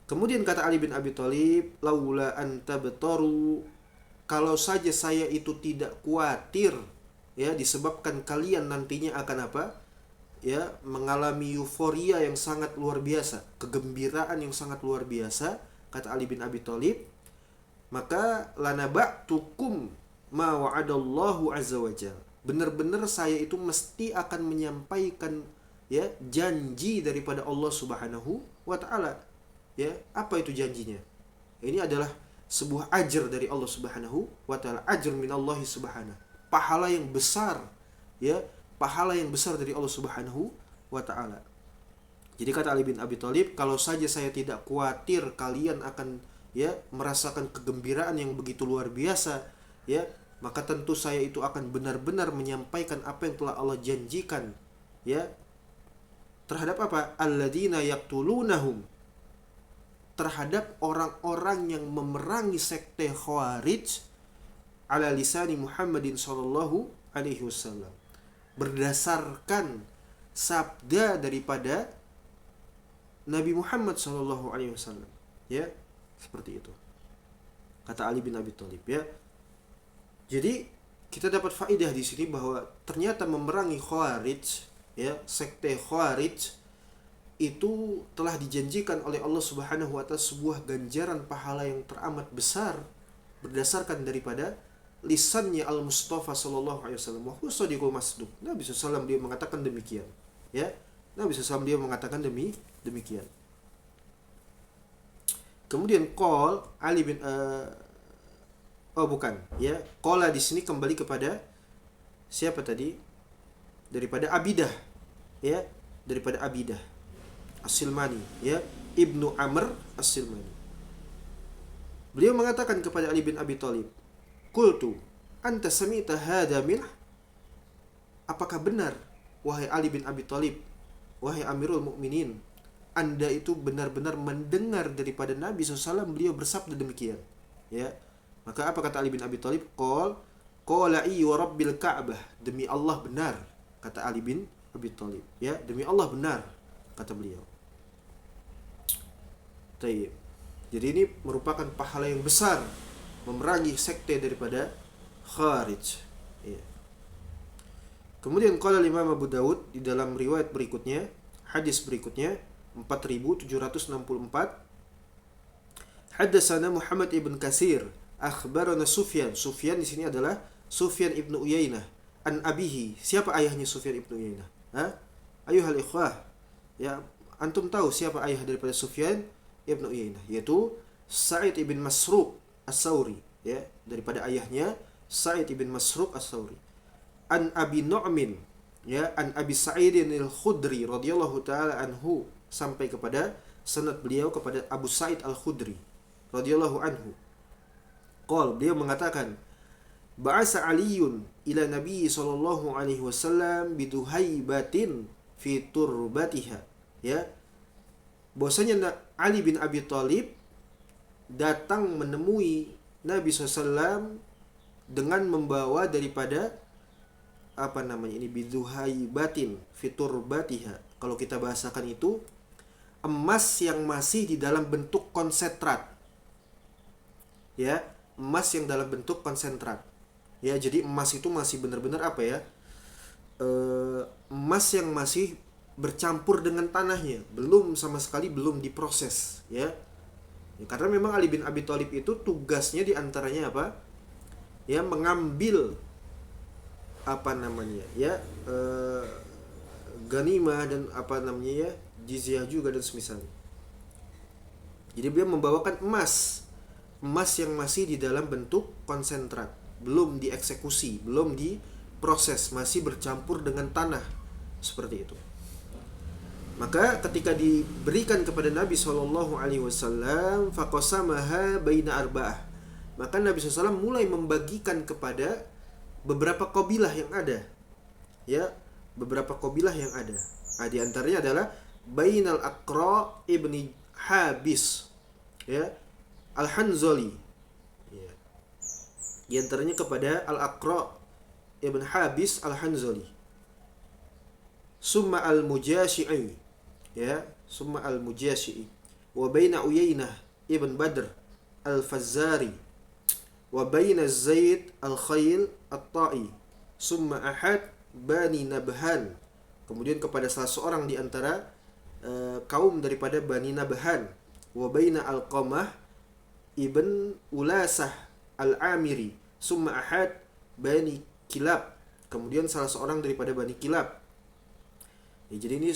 Kemudian kata Ali bin Abi Thalib, laula anta bataru, kalau saja saya itu tidak khawatir ya, disebabkan kalian nantinya akan apa ya, mengalami euforia yang sangat luar biasa, kegembiraan yang sangat luar biasa kata Ali bin Abi Thalib, maka lanaba'tukum ma wa'adallahu azza wajalla. Benar-benar saya itu mesti akan menyampaikan ya janji daripada Allah Subhanahu wa taala. Ya, apa itu janjinya? Ini adalah sebuah ajar dari Allah Subhanahu wa taala, ajar minallahi subhanahu. Pahala yang besar, ya, pahala yang besar dari Allah Subhanahu wa taala. Jadi kata Ali bin Abi Thalib, kalau saja saya tidak khawatir kalian akan ya merasakan kegembiraan yang begitu luar biasa, ya, maka tentu saya itu akan benar-benar menyampaikan apa yang telah Allah janjikan, ya, terhadap apa? Alladzina yaqtulunahum, terhadap orang-orang yang memerangi sekte Khawarij ala lisani Muhammadin sallallahu alaihi wasallam, berdasarkan sabda daripada Nabi Muhammad sallallahu alaihi wasallam, ya, seperti itu kata Ali bin Abi Thalib, ya. Jadi kita dapat faedah di sini bahwa ternyata memerangi Khawarij, ya, sekte Khawarij itu telah dijanjikan oleh Allah Subhanahu wa taala sebuah ganjaran pahala yang teramat besar berdasarkan daripada lisannya Al-Mustafa sallallahu alaihi wasallam, wa huwa masduq. Nabi sallallahu dia mengatakan demikian, ya. Nabi sallallahu dia mengatakan demikian. Kemudian qol Ali bin ya. Qala di sini kembali kepada siapa tadi? Daripada Abidah, ya, daripada Abidah As-Silmani, ya, Ibnu Amr As-Silmani. Beliau mengatakan kepada Ali bin Abi Thalib, "Qultu, anta sami'ta hadha minhu?" Apakah benar wahai Ali bin Abi Thalib, wahai Amirul Mukminin, Anda itu benar-benar mendengar daripada Nabi SAW beliau bersabda demikian, ya? Maka apa kata Ali bin Abi Thalib? Qala wa rabbil Ka'bah, demi Allah benar, kata Ali bin Abi Thalib, ya, demi Allah benar, kata beliau. Tayyib. Jadi ini merupakan pahala yang besar memerangi sekte daripada Khawarij, ya. Kemudian qala Imam Abu Dawud di dalam riwayat berikutnya, hadis berikutnya 4764, Haddatsana Muhammad ibn Katsir, akhbarana Sufyan. Sufyan di sini adalah Sufyan ibnu Uyainah an abihi. Siapa ayahnya Sufyan ibnu Uyainah? Ayuhal ikhwah, ya, antum tahu siapa ayah daripada Sufyan ibnu Uyainah? Yaitu Sa'id ibn Masruq As-Sauri, ya, daripada ayahnya Sa'id ibn Masruq As-Sauri. An Abi Nu'min, ya, an Abi Sa'idin al-Khudri radhiyallahu taala anhu, sampai kepada sanad beliau kepada Abu Sa'id al-Khudri radhiyallahu anhu. Qol, beliau mengatakan, ba'asa Aliun ila Nabi sallallahu alaihi wasallam biduhaibatin fi turbatiha, ya, bahwasanya Ali bin Abi Thalib datang menemui Nabi SAW dengan membawa daripada biduhaibatin fi turbatiha. Kalau kita bahasakan itu emas yang masih di dalam bentuk konsentrat, ya, emas yang dalam bentuk konsentrat, ya. Jadi emas itu masih benar-benar emas yang masih bercampur dengan tanahnya, belum sama sekali belum diproses, ya. Karena memang Ali bin Abi Thalib itu tugasnya diantaranya apa? Ya, mengambil ganimah dan jizyah juga dan semisalnya. Jadi beliau membawakan emas yang masih di dalam bentuk konsentrat, belum dieksekusi, belum diproses, masih bercampur dengan tanah, seperti itu. Maka ketika diberikan kepada Nabi SAW, faqasamaha baina arba'ah, maka Nabi SAW mulai membagikan kepada beberapa kabilah yang ada, ya, beberapa kabilah yang ada. Di antaranya adalah bainal Aqra ibni Habis, ya, Al-Hanzali, ya. Di antaranya kepada Al-Aqra ibn Habis Al-Hanzali. Summa al-Mujashi'i, ya, summa al-Mujashi'i. Wa baina Uyainah ibn Badr al-Fazzari. Wa baina Zaid al-Khayl at-Ta'i. Summa ahad Bani Nabhan. Kemudian kepada salah seorang di antara kaum daripada Bani Nabhan. Wa baina Alqamah ibn Ulasah al-Amiri, summa ahad Bani Kilab, kemudian salah seorang daripada Bani Kilab. Ya, jadi ini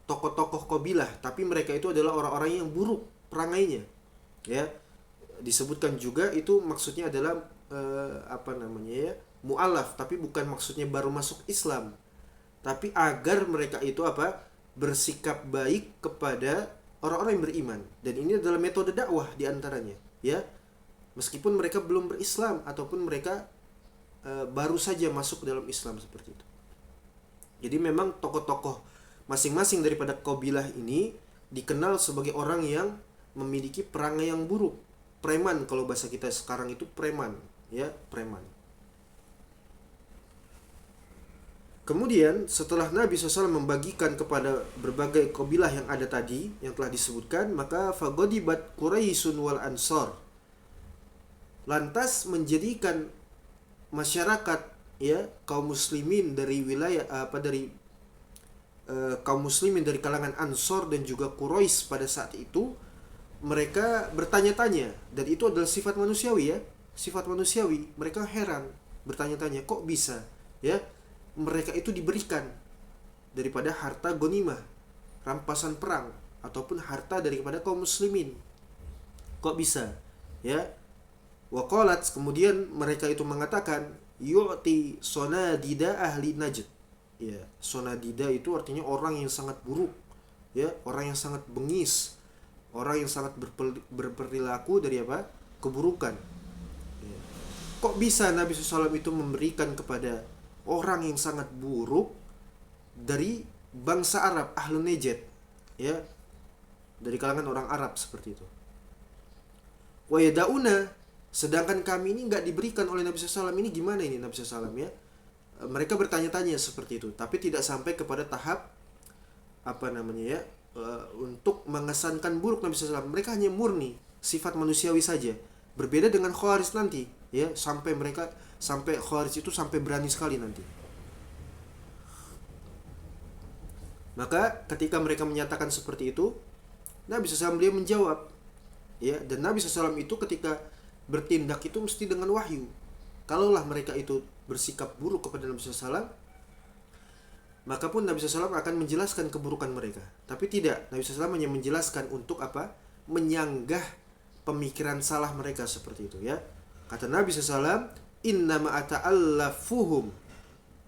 tokoh-tokoh kabilah, tapi mereka itu adalah orang-orang yang buruk perangainya. Ya, disebutkan juga itu maksudnya adalah mu'alaf, tapi bukan maksudnya baru masuk Islam, tapi agar mereka itu bersikap baik kepada orang-orang yang beriman. Dan ini adalah metode dakwah diantaranya, ya, meskipun mereka belum berislam ataupun mereka baru saja masuk ke dalam Islam, seperti itu. Jadi memang tokoh-tokoh masing-masing daripada kabilah ini dikenal sebagai orang yang memiliki perangai yang buruk, preman, kalau bahasa kita sekarang itu preman, ya, preman. Kemudian setelah Nabi SAW membagikan kepada berbagai kabilah yang ada tadi, yang telah disebutkan, maka fagodibat Quraisyun wal Ansar, lantas menjadikan masyarakat, ya, kaum muslimin dari wilayah kaum muslimin dari kalangan Ansor dan juga Quraisy pada saat itu, mereka bertanya-tanya, dan itu adalah sifat manusiawi, ya, sifat manusiawi. Mereka heran, bertanya-tanya, kok bisa, ya, mereka itu diberikan daripada harta ghanimah, rampasan perang, ataupun harta daripada kaum muslimin. Kok bisa, ya? Waqalat, kemudian mereka itu mengatakan, yu'ti sonadida ahli Najd. Ya, sonadida itu artinya orang yang sangat buruk, ya, orang yang sangat bengis, orang yang sangat berperilaku dari keburukan. Ya. Kok bisa Nabi SAW itu memberikan kepada orang yang sangat buruk dari bangsa Arab, Ahlun Najd, ya, dari kalangan orang Arab, seperti itu. Wa yadauna, sedangkan kami ini nggak diberikan oleh Nabi SAW. Ini gimana ini Nabi SAW, ya? Mereka bertanya-tanya seperti itu, tapi tidak sampai kepada tahap untuk mengesankan buruk Nabi SAW. Mereka hanya murni sifat manusiawi saja. Berbeda dengan Khawarij nanti, ya, sampai Khawarij itu sampai berani sekali nanti. Maka ketika mereka menyatakan seperti itu, Nabi SAW beliau menjawab, ya, dan Nabi SAW itu ketika bertindak itu mesti dengan wahyu. Kalaulah mereka itu bersikap buruk kepada Nabi SAW, maka pun Nabi SAW akan menjelaskan keburukan mereka. Tapi tidak, Nabi SAW hanya menjelaskan untuk menyanggah pemikiran salah mereka, seperti itu, ya. Kata Nabi SAW, innama ata'allafuhum,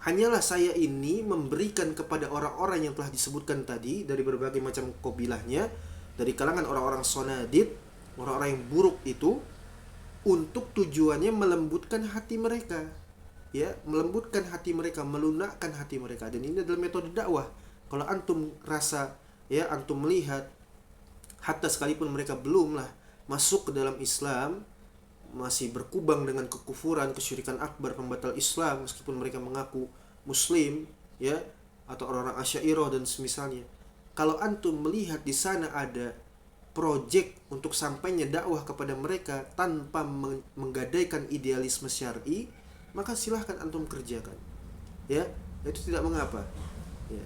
hanyalah saya ini memberikan kepada orang-orang yang telah disebutkan tadi dari berbagai macam kabilahnya, dari kalangan orang-orang sonadid, orang-orang yang buruk itu, untuk tujuannya melembutkan hati mereka, ya, melembutkan hati mereka, melunakkan hati mereka. Dan ini adalah metode dakwah. Kalau antum rasa, ya, antum melihat hatta sekalipun mereka belumlah masuk ke dalam Islam, masih berkubang dengan kekufuran, kesyirikan akbar, pembatal Islam, meskipun mereka mengaku muslim, ya, atau orang-orang Asy'ariyah dan semisalnya. Kalau antum melihat di sana ada project untuk sampainya dakwah kepada mereka tanpa menggadaikan idealisme syar'i, maka silahkan antum kerjakan, ya, itu tidak mengapa, ya,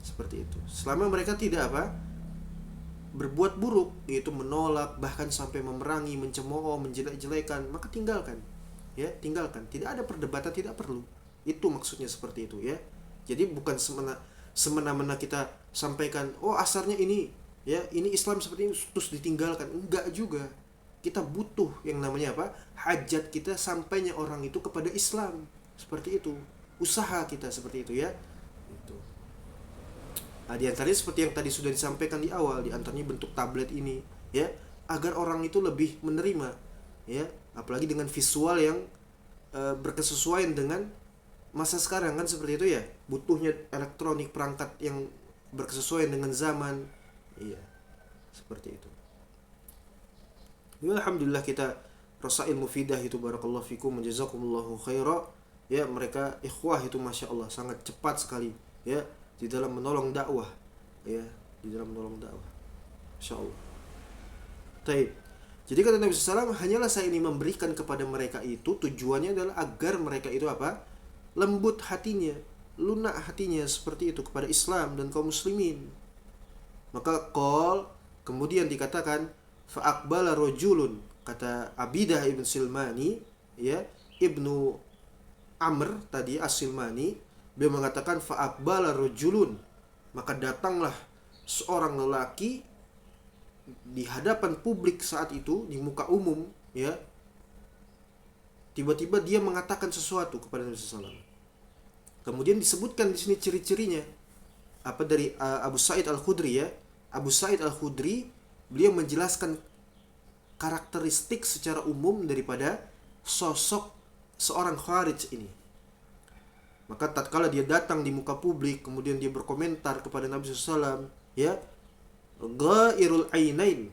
seperti itu. Selama mereka tidak berbuat buruk, yaitu menolak, bahkan sampai memerangi, mencemooh, menjelek-jelekan, maka tinggalkan, ya, tinggalkan. Tidak ada perdebatan, tidak perlu. Itu maksudnya seperti itu, ya. Jadi bukan semena-mena kita sampaikan, oh asarnya ini, ya, ini Islam seperti ini, terus ditinggalkan. Enggak juga. Kita butuh yang namanya hajat kita sampainya orang itu kepada Islam, seperti itu. Usaha kita seperti itu, ya. Itu. Nah, di antaranya seperti yang tadi sudah disampaikan di awal, di antaranya bentuk tablet ini, ya, agar orang itu lebih menerima, ya, apalagi dengan visual yang berkesesuaian dengan masa sekarang, kan seperti itu, ya. Butuhnya elektronik, perangkat yang berkesesuaian dengan zaman, iya, seperti itu. Ya, alhamdulillah kita rasail mufidah itu, barakallahu fikum, jazakumullahu khaira, ya. Mereka ikhwah itu masya Allah sangat cepat sekali, ya, di dalam menolong dakwah, ya, di dalam menolong dakwah, masya Allah. Taib. Jadi kata Nabi SAW, hanyalah saya ini memberikan kepada mereka itu, tujuannya adalah agar mereka itu lembut hatinya, lunak hatinya, seperti itu, kepada Islam dan kaum muslimin. Maka kemudian dikatakan, fa aqbala rajulun, kata Abidah ibn Silmani, ya, Ibnu Amr tadi As-Silmani, beliau mengatakan fa aqbala rajulun, maka datanglah seorang lelaki di hadapan publik saat itu, di muka umum, ya. Tiba-tiba dia mengatakan sesuatu kepada Nabi sallallahu alaihi wasallam. Kemudian disebutkan di sini ciri-cirinya. Apa dari Abu Sa'id Al-Khudri, ya. Abu Sa'id Al-Khudri, beliau menjelaskan karakteristik secara umum daripada sosok seorang Khawarij ini. Maka tatkala dia datang di muka publik, kemudian dia berkomentar kepada Nabi sallallahu alaihi wasallam, ya, ghairul ainain,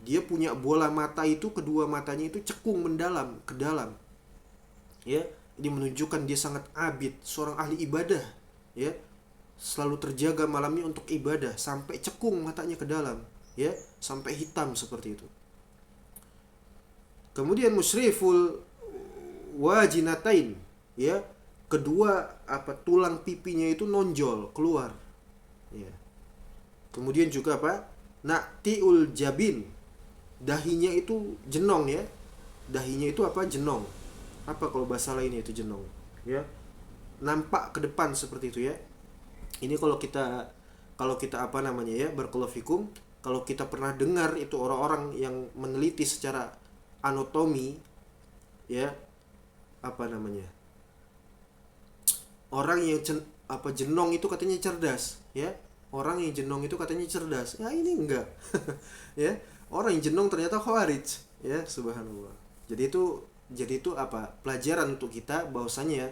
dia punya bola mata itu, kedua matanya itu cekung mendalam ke dalam, ya. Ini menunjukkan dia sangat abid, seorang ahli ibadah, ya, selalu terjaga malamnya untuk ibadah, sampai cekung matanya ke dalam, ya, sampai hitam seperti itu. Kemudian musyriful wajinatain, ya, kedua tulang pipinya itu nonjol keluar, ya. Kemudian juga na'tiul jabin, dahinya itu jenong, ya. Dahinya itu jenong. Apa kalau bahasa lainnya itu jenong, ya. Nampak ke depan seperti itu, ya. Ini kalau kita ya, barakallahu fikum, kalau kita pernah dengar itu orang-orang yang meneliti secara anatomi, ya, orang yang jenong itu katanya cerdas, ya. Orang yang jenong itu katanya cerdas. Ya, ini enggak. Ya, orang yang jenong ternyata Khawarij, ya, subhanallah. Jadi itu pelajaran untuk kita bahwasanya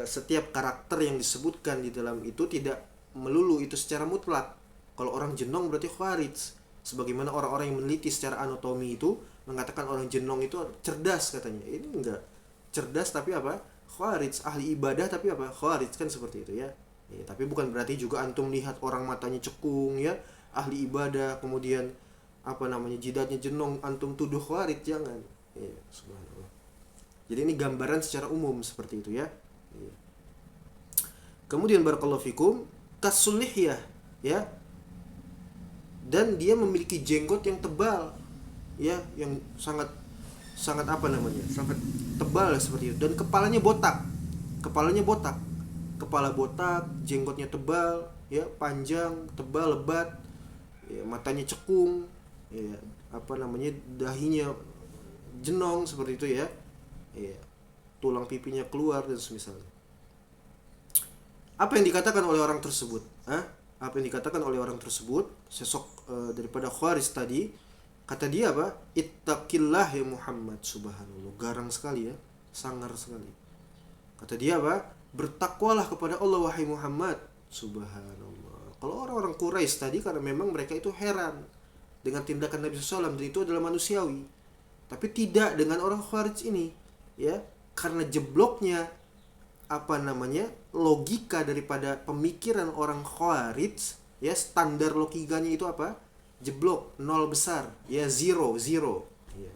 setiap karakter yang disebutkan di dalam itu tidak melulu itu secara mutlak. Kalau orang jenong berarti Khawarij. Sebagaimana orang-orang yang meneliti secara anatomi itu mengatakan orang jenong itu cerdas katanya. Ini enggak. Cerdas tapi Khawarij, ahli ibadah tapi Khawarij, kan seperti itu, ya. Ya, tapi bukan berarti juga antum lihat orang matanya cekung, ya, ahli ibadah, kemudian jidatnya jenong, antum tuduh Khawarij, jangan. Ya, subhanallah. Jadi ini gambaran secara umum seperti itu, ya. Ya. Kemudian barakallahu fikum, kasulihiyah, ya. Dan dia memiliki jenggot yang tebal, ya, yang sangat sangat tebal seperti itu, dan kepalanya botak. Kepala botak, jenggotnya tebal, ya, panjang, tebal, lebat, ya, matanya cekung, ya, dahinya jenong seperti itu, ya. Ya, tulang pipinya keluar dan semisalnya. Apa yang dikatakan oleh orang tersebut? Apa yang dikatakan oleh orang tersebut? Sosok daripada Khawarij tadi, kata dia ittaqillah ya Muhammad, subhanallah. Garang sekali, ya, sangar sekali. Kata dia bertakwalah kepada Allah wahai Muhammad, subhanallah. Kalau orang-orang Quraisy tadi, karena memang mereka itu heran dengan tindakan Nabi SAW, dan itu adalah manusiawi. Tapi tidak dengan orang Khawarij ini, ya, karena jebloknya logika daripada pemikiran orang Khawarij, ya, standar logikanya itu jeblok, nol besar, ya, zero, ya,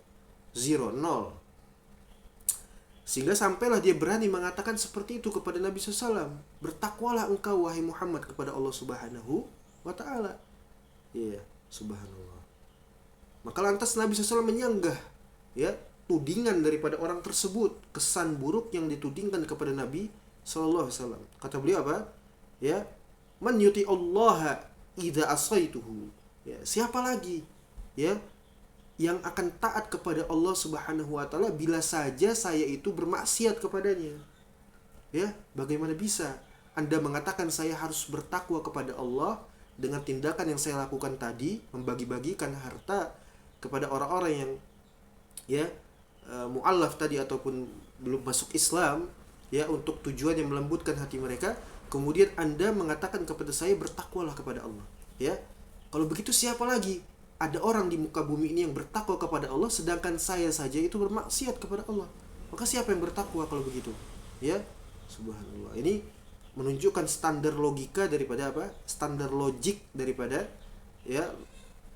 zero, nol. Sehingga sampailah dia berani mengatakan seperti itu kepada Nabi SAW. Bertakwalah engkau wahai Muhammad kepada Allah Subhanahu wa ta'ala. Iya, subhanallah. Maka lantas Nabi SAW menyanggah, ya, tudingan daripada orang tersebut, kesan buruk yang ditudingkan kepada Nabi SAW. Kata beliau ya, man yuti Allah idza asaituhu. Ya, siapa lagi, ya, yang akan taat kepada Allah Subhanahu wa ta'ala bila saja saya itu bermaksiat kepadanya. Ya, bagaimana bisa Anda mengatakan saya harus bertakwa kepada Allah dengan tindakan yang saya lakukan tadi, membagi-bagikan harta kepada orang-orang yang, ya, mu'allaf tadi ataupun belum masuk Islam, ya, untuk tujuan yang melembutkan hati mereka. Kemudian Anda mengatakan kepada saya bertakwalah kepada Allah, ya. Kalau begitu siapa lagi? Ada orang di muka bumi ini yang bertakwa kepada Allah, sedangkan saya saja itu bermaksiat kepada Allah. Maka siapa yang bertakwa kalau begitu? Ya, subhanallah. Ini menunjukkan standar logika daripada standar logik daripada, ya,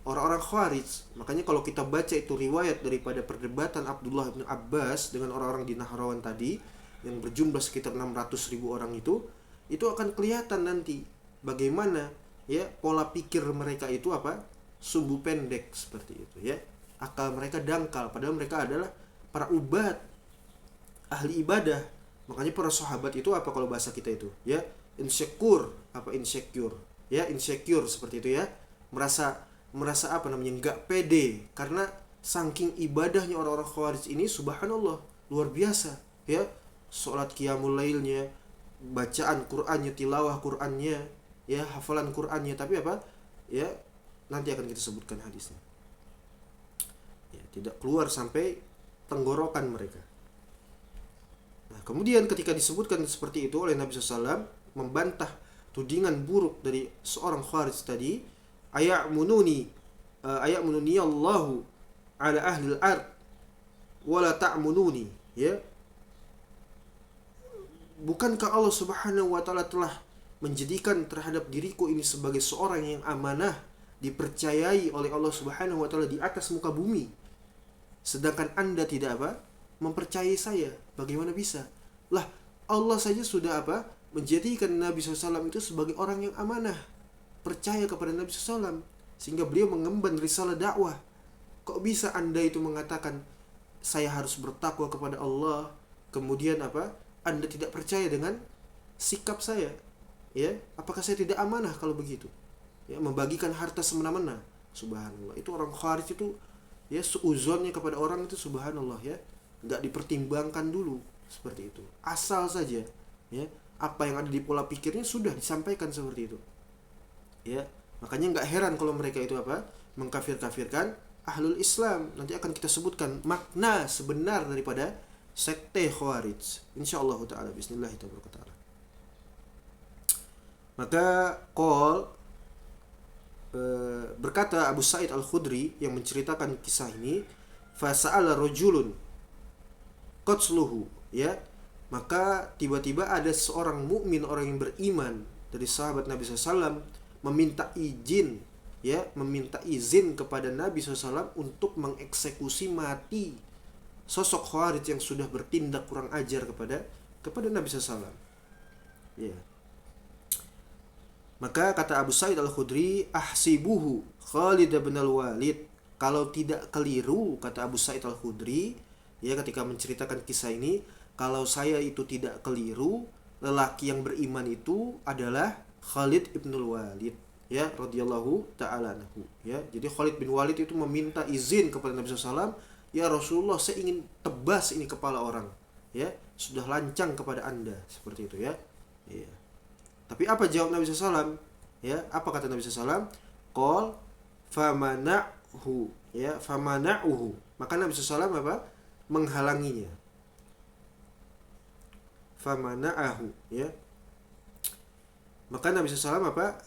orang-orang Khawarij. Makanya kalau kita baca itu riwayat daripada perdebatan Abdullah bin Abbas dengan orang-orang di Nahrawan tadi yang berjumlah sekitar 600.000 orang itu akan kelihatan nanti bagaimana, ya, pola pikir mereka itu sumbu pendek seperti itu ya. Akal mereka dangkal, padahal mereka adalah para ubad, ahli ibadah. Makanya para sahabat itu apa kalau bahasa kita itu ya, insecure, ya, insecure seperti itu ya, merasa apa namanya, nggak pede karena saking ibadahnya orang-orang Khawarij ini. Subhanallah, luar biasa ya, sholat qiyamul lailnya, bacaan Qur'annya, tilawah Qur'annya ya, hafalan Qur'annya, tapi apa ya, nanti akan kita sebutkan hadisnya ya, tidak keluar sampai tenggorokan mereka. Nah, kemudian ketika disebutkan seperti itu oleh Nabi SAW, membantah tudingan buruk dari seorang Khawarij tadi, aya'mununi Allahu ala ahli al-ard wala ta'mununi ya, bukankah Allah Subhanahu wa taala telah menjadikan terhadap diriku ini sebagai seorang yang amanah, dipercayai oleh Allah Subhanahu wa taala di atas muka bumi, sedangkan Anda tidak apa, mempercayai saya? Bagaimana bisa? Lah, Allah saja sudah apa, menjadikan Nabi SAW itu sebagai orang yang amanah, percaya kepada Nabi SAW, sehingga beliau mengemban risalah dakwah. Kok bisa Anda itu mengatakan saya harus bertakwa kepada Allah, kemudian apa, Anda tidak percaya dengan sikap saya ya? Apakah saya tidak amanah kalau begitu ya, membagikan harta semena-mena? Subhanallah, itu orang Khawarij itu ya, seuzonnya kepada orang itu subhanallah ya, nggak dipertimbangkan dulu seperti itu, asal saja ya, apa yang ada di pola pikirnya sudah disampaikan seperti itu ya. Makanya nggak heran kalau mereka itu apa, mengkafir-kafirkan ahlul Islam. Nanti akan kita sebutkan makna sebenar daripada sekte Khawarij insyaallah taala, bismillah taala. Maka berkata Abu Sa'id Al-Khudri yang menceritakan kisah ini, fasa'ala rajulun qatsluhu ya, maka tiba-tiba ada seorang mukmin, orang yang beriman dari sahabat Nabi SAW, meminta izin kepada Nabi SAW untuk mengeksekusi mati sosok Khawarij yang sudah bertindak kurang ajar kepada Nabi SAW ya. Maka kata Abu Sa'id Al-Khudri, ahsibuhu Khalid bin al-Walid, kalau tidak keliru, kata Abu Sa'id Al-Khudri ya, ketika menceritakan kisah ini, kalau saya itu tidak keliru, lelaki yang beriman itu adalah Khalid bin al-Walid ya, radhiyallahu ta'ala anhu ya. Jadi Khalid bin Walid itu meminta izin kepada Nabi SAW, ya Rasulullah, saya ingin tebas ini kepala orang ya, sudah lancang kepada Anda, seperti itu ya. Ya. Tapi apa jawab Nabi SAW ya, apa kata Nabi SAW? Qol famana'hu ya, famana'uhu, maka Nabi SAW apa, menghalanginya. Famana'ahu ya, maka Nabi SAW apa,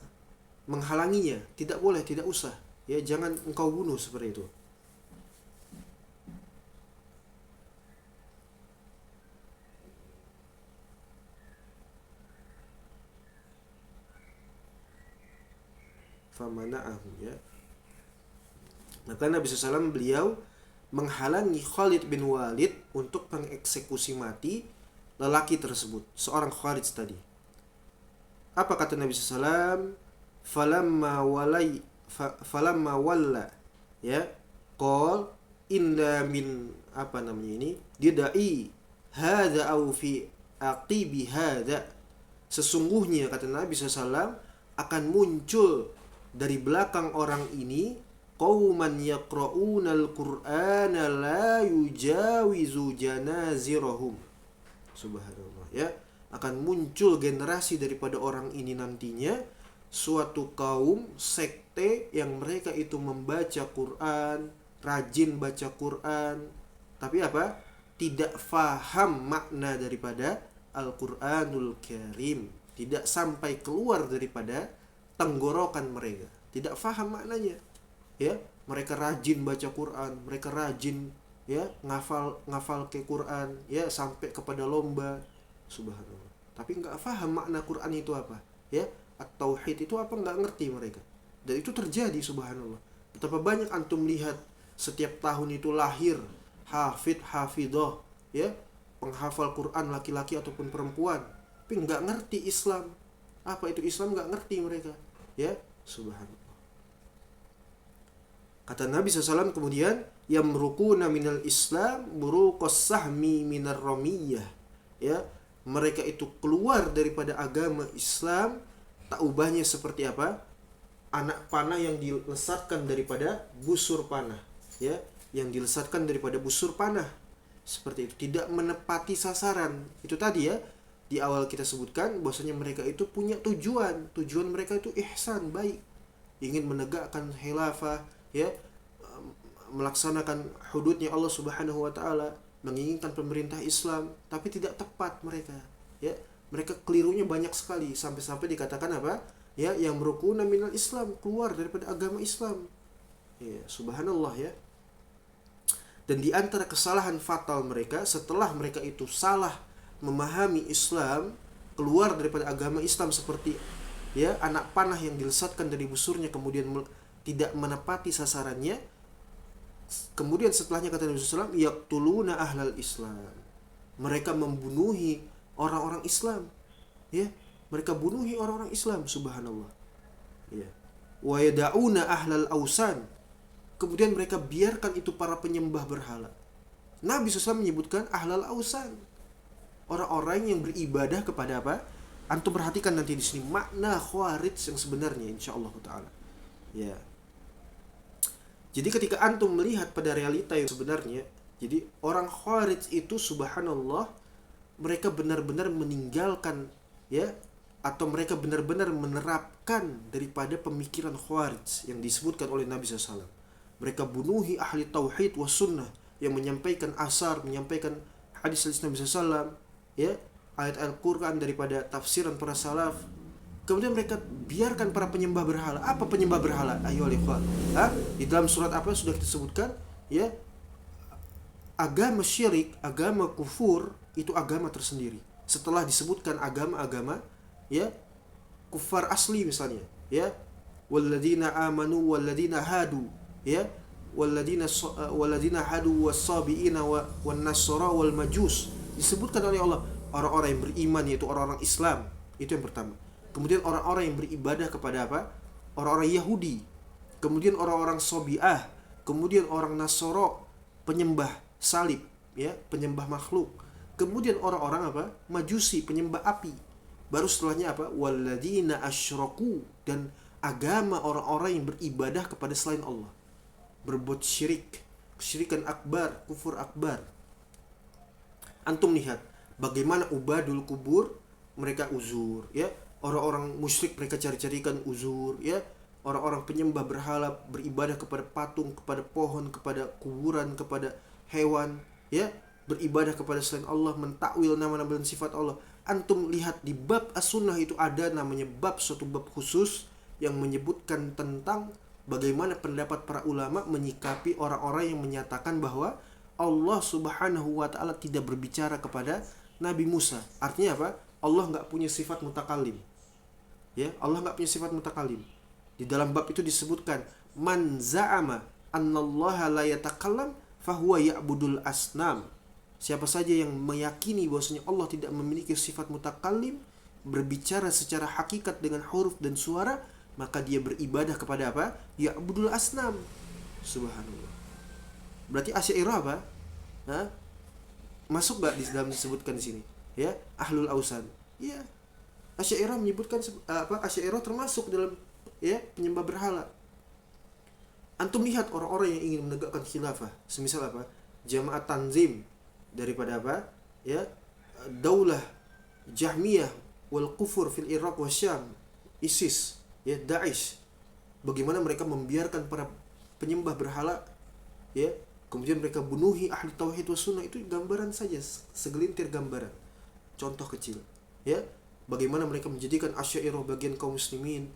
menghalanginya, tidak boleh, tidak usah ya, jangan engkau bunuh, seperti itu. Famana'ahu ya, maka Nabi SAW beliau menghalangi Khalid bin Walid untuk mengeksekusi mati lelaki tersebut, seorang Khawarij tadi. Apa kata Nabi SAW? Falamma walla ya, qol inda min apa namanya ini, didai hadza au fi aqibi hadza, sesungguhnya kata Nabi SAW akan muncul dari belakang orang ini qauman yaqra'unal qur'ana la yujawizu janazirahum. Subhanallah ya, akan muncul generasi daripada orang ini nantinya, suatu kaum sekte yang mereka itu membaca Quran, rajin baca Quran, tapi apa, tidak faham makna daripada Al-Quranul Karim, tidak sampai keluar daripada tenggorokan mereka, tidak faham maknanya ya. Mereka rajin baca Quran, mereka rajin ya ngafal ke Quran ya, sampai kepada lomba, subhanallah, tapi nggak faham makna Quran itu apa ya, at-tauhid itu apa, nggak ngerti mereka. Dan itu terjadi, subhanallah. Betapa banyak antum lihat setiap tahun itu lahir hafidah ya, penghafal Quran laki-laki ataupun perempuan, tapi nggak ngerti Islam. Apa itu Islam, nggak ngerti mereka ya, subhanallah. Kata Nabi SAW kemudian, yamruquna minal Islam muruqas sahmi minar ramiyah. Ya, mereka itu keluar daripada agama Islam tak ubahnya seperti apa? Anak panah yang dilesatkan daripada busur panah. Ya, yang dilesatkan daripada busur panah. Seperti itu, tidak menepati sasaran. Itu tadi ya, di awal kita sebutkan bahwasanya mereka itu punya tujuan. Tujuan mereka itu ihsan, baik. Ingin menegakkan khilafah, ya, melaksanakan hududnya Allah Subhanahu wa taala, menginginkan pemerintah Islam, tapi tidak tepat mereka. Ya, mereka kelirunya banyak sekali sampai-sampai dikatakan apa? Ya, yang merukuna minal Islam, keluar daripada agama Islam. Ya, subhanallah ya. Dan di antara kesalahan fatal mereka setelah mereka itu salah memahami Islam, keluar daripada agama Islam seperti ya anak panah yang dilesatkan dari busurnya kemudian tidak menepati sasarannya. Kemudian setelahnya kata Nabi SAW, yaqtuluna ahlal Islam. Mereka membunuhi orang-orang Islam. Ya, mereka bunuhi orang-orang Islam, subhanallah. Ya. Wa yada'una ahlal ausan. Kemudian mereka biarkan itu para penyembah berhala. Nabi SAW menyebutkan ahlal ausan, orang-orang yang beribadah kepada apa? Antum perhatikan nanti di sini makna khawarij yang sebenarnya insyaallah taala. Ya. Jadi ketika antum melihat pada realita yang sebenarnya, jadi orang khawarij itu subhanallah mereka benar-benar meninggalkan ya atau mereka benar-benar menerapkan daripada pemikiran khawarij yang disebutkan oleh Nabi SAW. Mereka bunuhi ahli tauhid was sunnah yang menyampaikan asar, menyampaikan hadis Nabi SAW, ya, ayat Al-Quran daripada tafsiran para salaf. Kemudian mereka biarkan para penyembah berhala. Apa penyembah berhala? Ayo ikhwan. Di dalam surat apa sudah disebutkan? Ya, agama syirik, agama kufur itu agama tersendiri. Setelah disebutkan agama-agama, ya, kufar asli misalnya, ya, walladzina amanu walladzina hadu, ya, walladzina hadu was-sabiina wan nasara wal majus. Disebutkan oleh Allah orang-orang yang beriman, yaitu orang-orang Islam. Itu yang pertama. Kemudian orang-orang yang beribadah kepada apa? Orang-orang Yahudi. Kemudian orang-orang Sobi'ah. Kemudian orang Nasoro, penyembah salib, ya, penyembah makhluk. Kemudian orang-orang apa? Majusi, penyembah api. Baru setelahnya apa? Walladzina asyraku, dan agama orang-orang yang beribadah kepada selain Allah. Berbuat syirik, kesyirikan akbar, kufur akbar. Antum lihat bagaimana ubadul kubur mereka uzur, ya. Orang-orang musyrik mereka cari-carikan uzur, ya. Orang-orang penyembah berhala beribadah kepada patung, kepada pohon, kepada kuburan, kepada hewan, ya. Beribadah kepada selain Allah, mentakwil nama-nama dan sifat Allah. Antum lihat di bab as-sunnah itu ada namanya bab, suatu bab khusus yang menyebutkan tentang bagaimana pendapat para ulama menyikapi orang-orang yang menyatakan bahwa Allah Subhanahu wa ta'ala tidak berbicara kepada Nabi Musa. Artinya apa? Allah nggak punya sifat mutakalim. Ya, Allah nggak punya sifat mutakalim. Di dalam bab itu disebutkan, man za'ama annallaha la yatakallam fahuwa ya'budul asnam. Siapa saja yang meyakini bahwasanya Allah tidak memiliki sifat mutakalim, berbicara secara hakikat dengan huruf dan suara, maka dia beribadah kepada apa? Ya'budul asnam. Subhanallah. Berarti Asy'ariyah apa? Masuk gak di dalam disebutkan di sini? Ya, ahlul ausan. Ya, Asy'ariyah menyebutkan Asy'ariyah termasuk dalam ya penyembah berhala. Antum lihat orang-orang yang ingin menegakkan khilafah, semisal apa? Jamaah Tanzim daripada apa? Ya, Daulah Jahmiyah wal kufur fil Iraq wa Syam, ISIS, ya, Daesh. Bagaimana mereka membiarkan para penyembah berhala, ya, kemudian mereka bunuhi ahli tauhid was sunnah. Itu gambaran saja, segelintir gambaran, contoh kecil, ya. Bagaimana mereka menjadikan Asy'ariyah bagian kaum muslimin,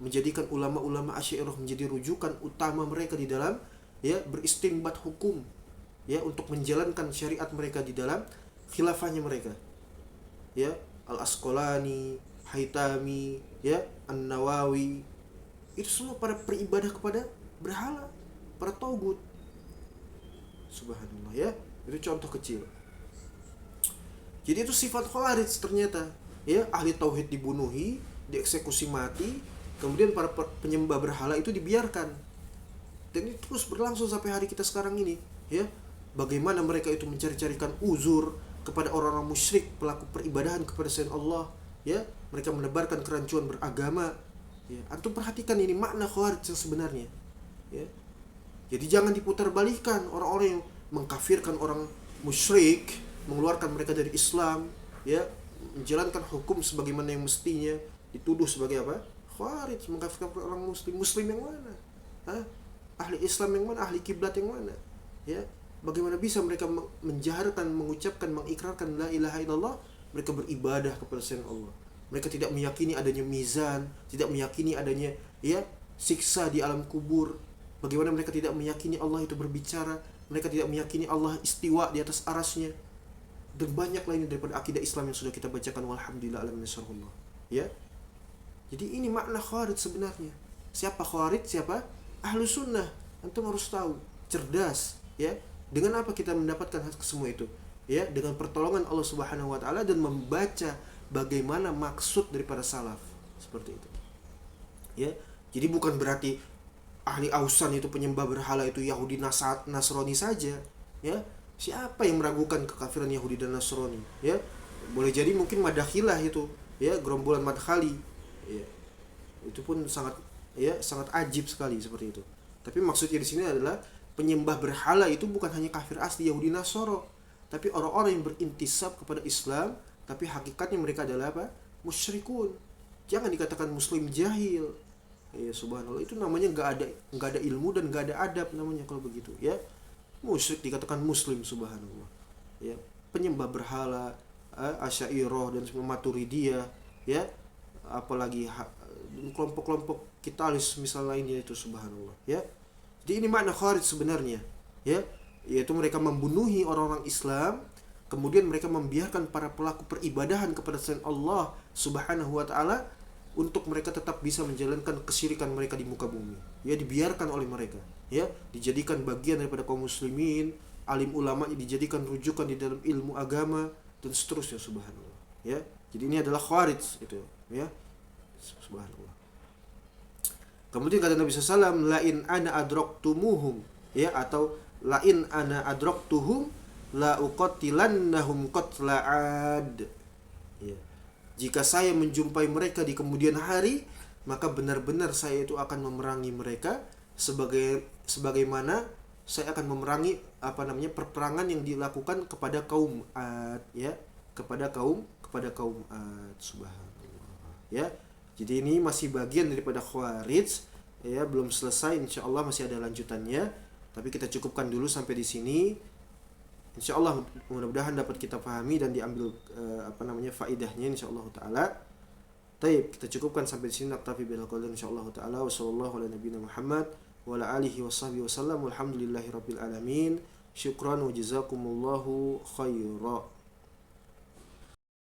menjadikan ulama-ulama Asy'ariyah menjadi rujukan utama mereka di dalam ya beristinbat hukum, ya, untuk menjalankan syariat mereka di dalam khilafahnya mereka. Ya, Al-Asqalani, Haitami, ya, An-Nawawi, itu semua para beribadah kepada berhala, para taugut. Subhanallah, ya. Itu contoh kecil. Jadi itu sifat khawarij ternyata. Ya, ahli tauhid dibunuhi, dieksekusi mati, kemudian para penyembah berhala itu dibiarkan. Dan ini terus berlangsung sampai hari kita sekarang ini, ya. Bagaimana mereka itu mencari-carikan uzur kepada orang-orang musyrik, pelaku peribadahan kepada selain Allah, ya. Mereka menebarkan kerancuan beragama, ya. Antum perhatikan ini makna Khawarij yang sebenarnya, ya. Jadi jangan diputarbalikkan orang-orang yang mengkafirkan orang musyrik, mengeluarkan mereka dari Islam, ya, menjalankan hukum sebagaimana yang mestinya, dituduh sebagai apa? Khawarij, mengkafirkan orang muslim. Muslim yang mana? Hah? Ahli Islam yang mana? Ahli kiblat yang mana? Ya, bagaimana bisa mereka menjaharkan, mengucapkan, mengikrarkan la ilaha illallah, mereka beribadah kepada selain Allah. Mereka tidak meyakini adanya mizan, tidak meyakini adanya, ya, siksa di alam kubur. Bagaimana mereka tidak meyakini Allah itu berbicara, mereka tidak meyakini Allah istiwa di atas arasnya, dan banyak lainnya daripada akidah Islam yang sudah kita bacakan. Walhamdulillah ala nasrullah, ya. Jadi ini makna Khawarij sebenarnya. Siapa Khawarij? Siapa? Ahlu sunnah. Antum harus tahu, cerdas, ya. Dengan apa kita mendapatkan semua itu? Ya, dengan pertolongan Allah Subhanahu wa taala dan membaca bagaimana maksud daripada salaf. Seperti itu. Ya. Jadi bukan berarti ahli ausan itu penyembah berhala itu Yahudi Nasrani saja, ya. Siapa yang meragukan kekafiran Yahudi dan Nasrani, ya? Boleh jadi mungkin madakhilah itu, ya, gerombolan madkhali, ya. Itu pun sangat, ya, sangat ajib sekali seperti itu. Tapi maksudnya di sini adalah penyembah berhala itu bukan hanya kafir asli Yahudi Nasoro, tapi orang-orang yang berintisab kepada Islam, tapi hakikatnya mereka adalah apa? Musyrikun. Jangan dikatakan muslim jahil. Ya, subhanallah, itu namanya nggak ada ilmu dan nggak ada adab namanya kalau begitu, ya. Musyrik dikatakan muslim, subhanallah, ya. Penyembah berhala, Asy'ariyah dan semua Maturidiyah, ya, apalagi kelompok-kelompok kitalis misal lainnya itu, subhanallah, ya. Jadi ini makna Khawarij sebenarnya, ya, yaitu mereka membunuhi orang-orang Islam, kemudian mereka membiarkan para pelaku peribadahan kepada selain Allah Subhanahu wa taala untuk mereka tetap bisa menjalankan kesyirikan mereka di muka bumi, ya, dibiarkan oleh mereka, ya, dijadikan bagian daripada kaum muslimin, alim ulama dijadikan rujukan di dalam ilmu agama dan seterusnya, subhanallah, ya. Jadi ini adalah Khawarij itu, ya, subhanallah. Kemudian kata Nabi SAW, lain ana adraktumuhum, ya, atau lain ana adraktuhum la uqatilannahum qatla ad, ya. Jika saya menjumpai mereka di kemudian hari, maka benar-benar saya itu akan memerangi mereka sebagaimana saya akan memerangi perperangan yang dilakukan kepada kaum Ad, ya, kepada kaum Ad, subhanallah, ya. Jadi ini masih bagian daripada Khawarij, ya, belum selesai, insyaallah masih ada lanjutannya, tapi kita cukupkan dulu sampai di sini. InsyaAllah mudah-mudahan dapat kita pahami dan diambil faidahnya insyaallah taala. Taib, kita cukupkan sampai di sini, naktafi bil qaul insyaallah taala. Wassallallahu ala nabiyina Muhammad wa ala alihi washabbihi wasallam. Walhamdulillahirabbil alamin. Syukran wa jazakumullahu khairan.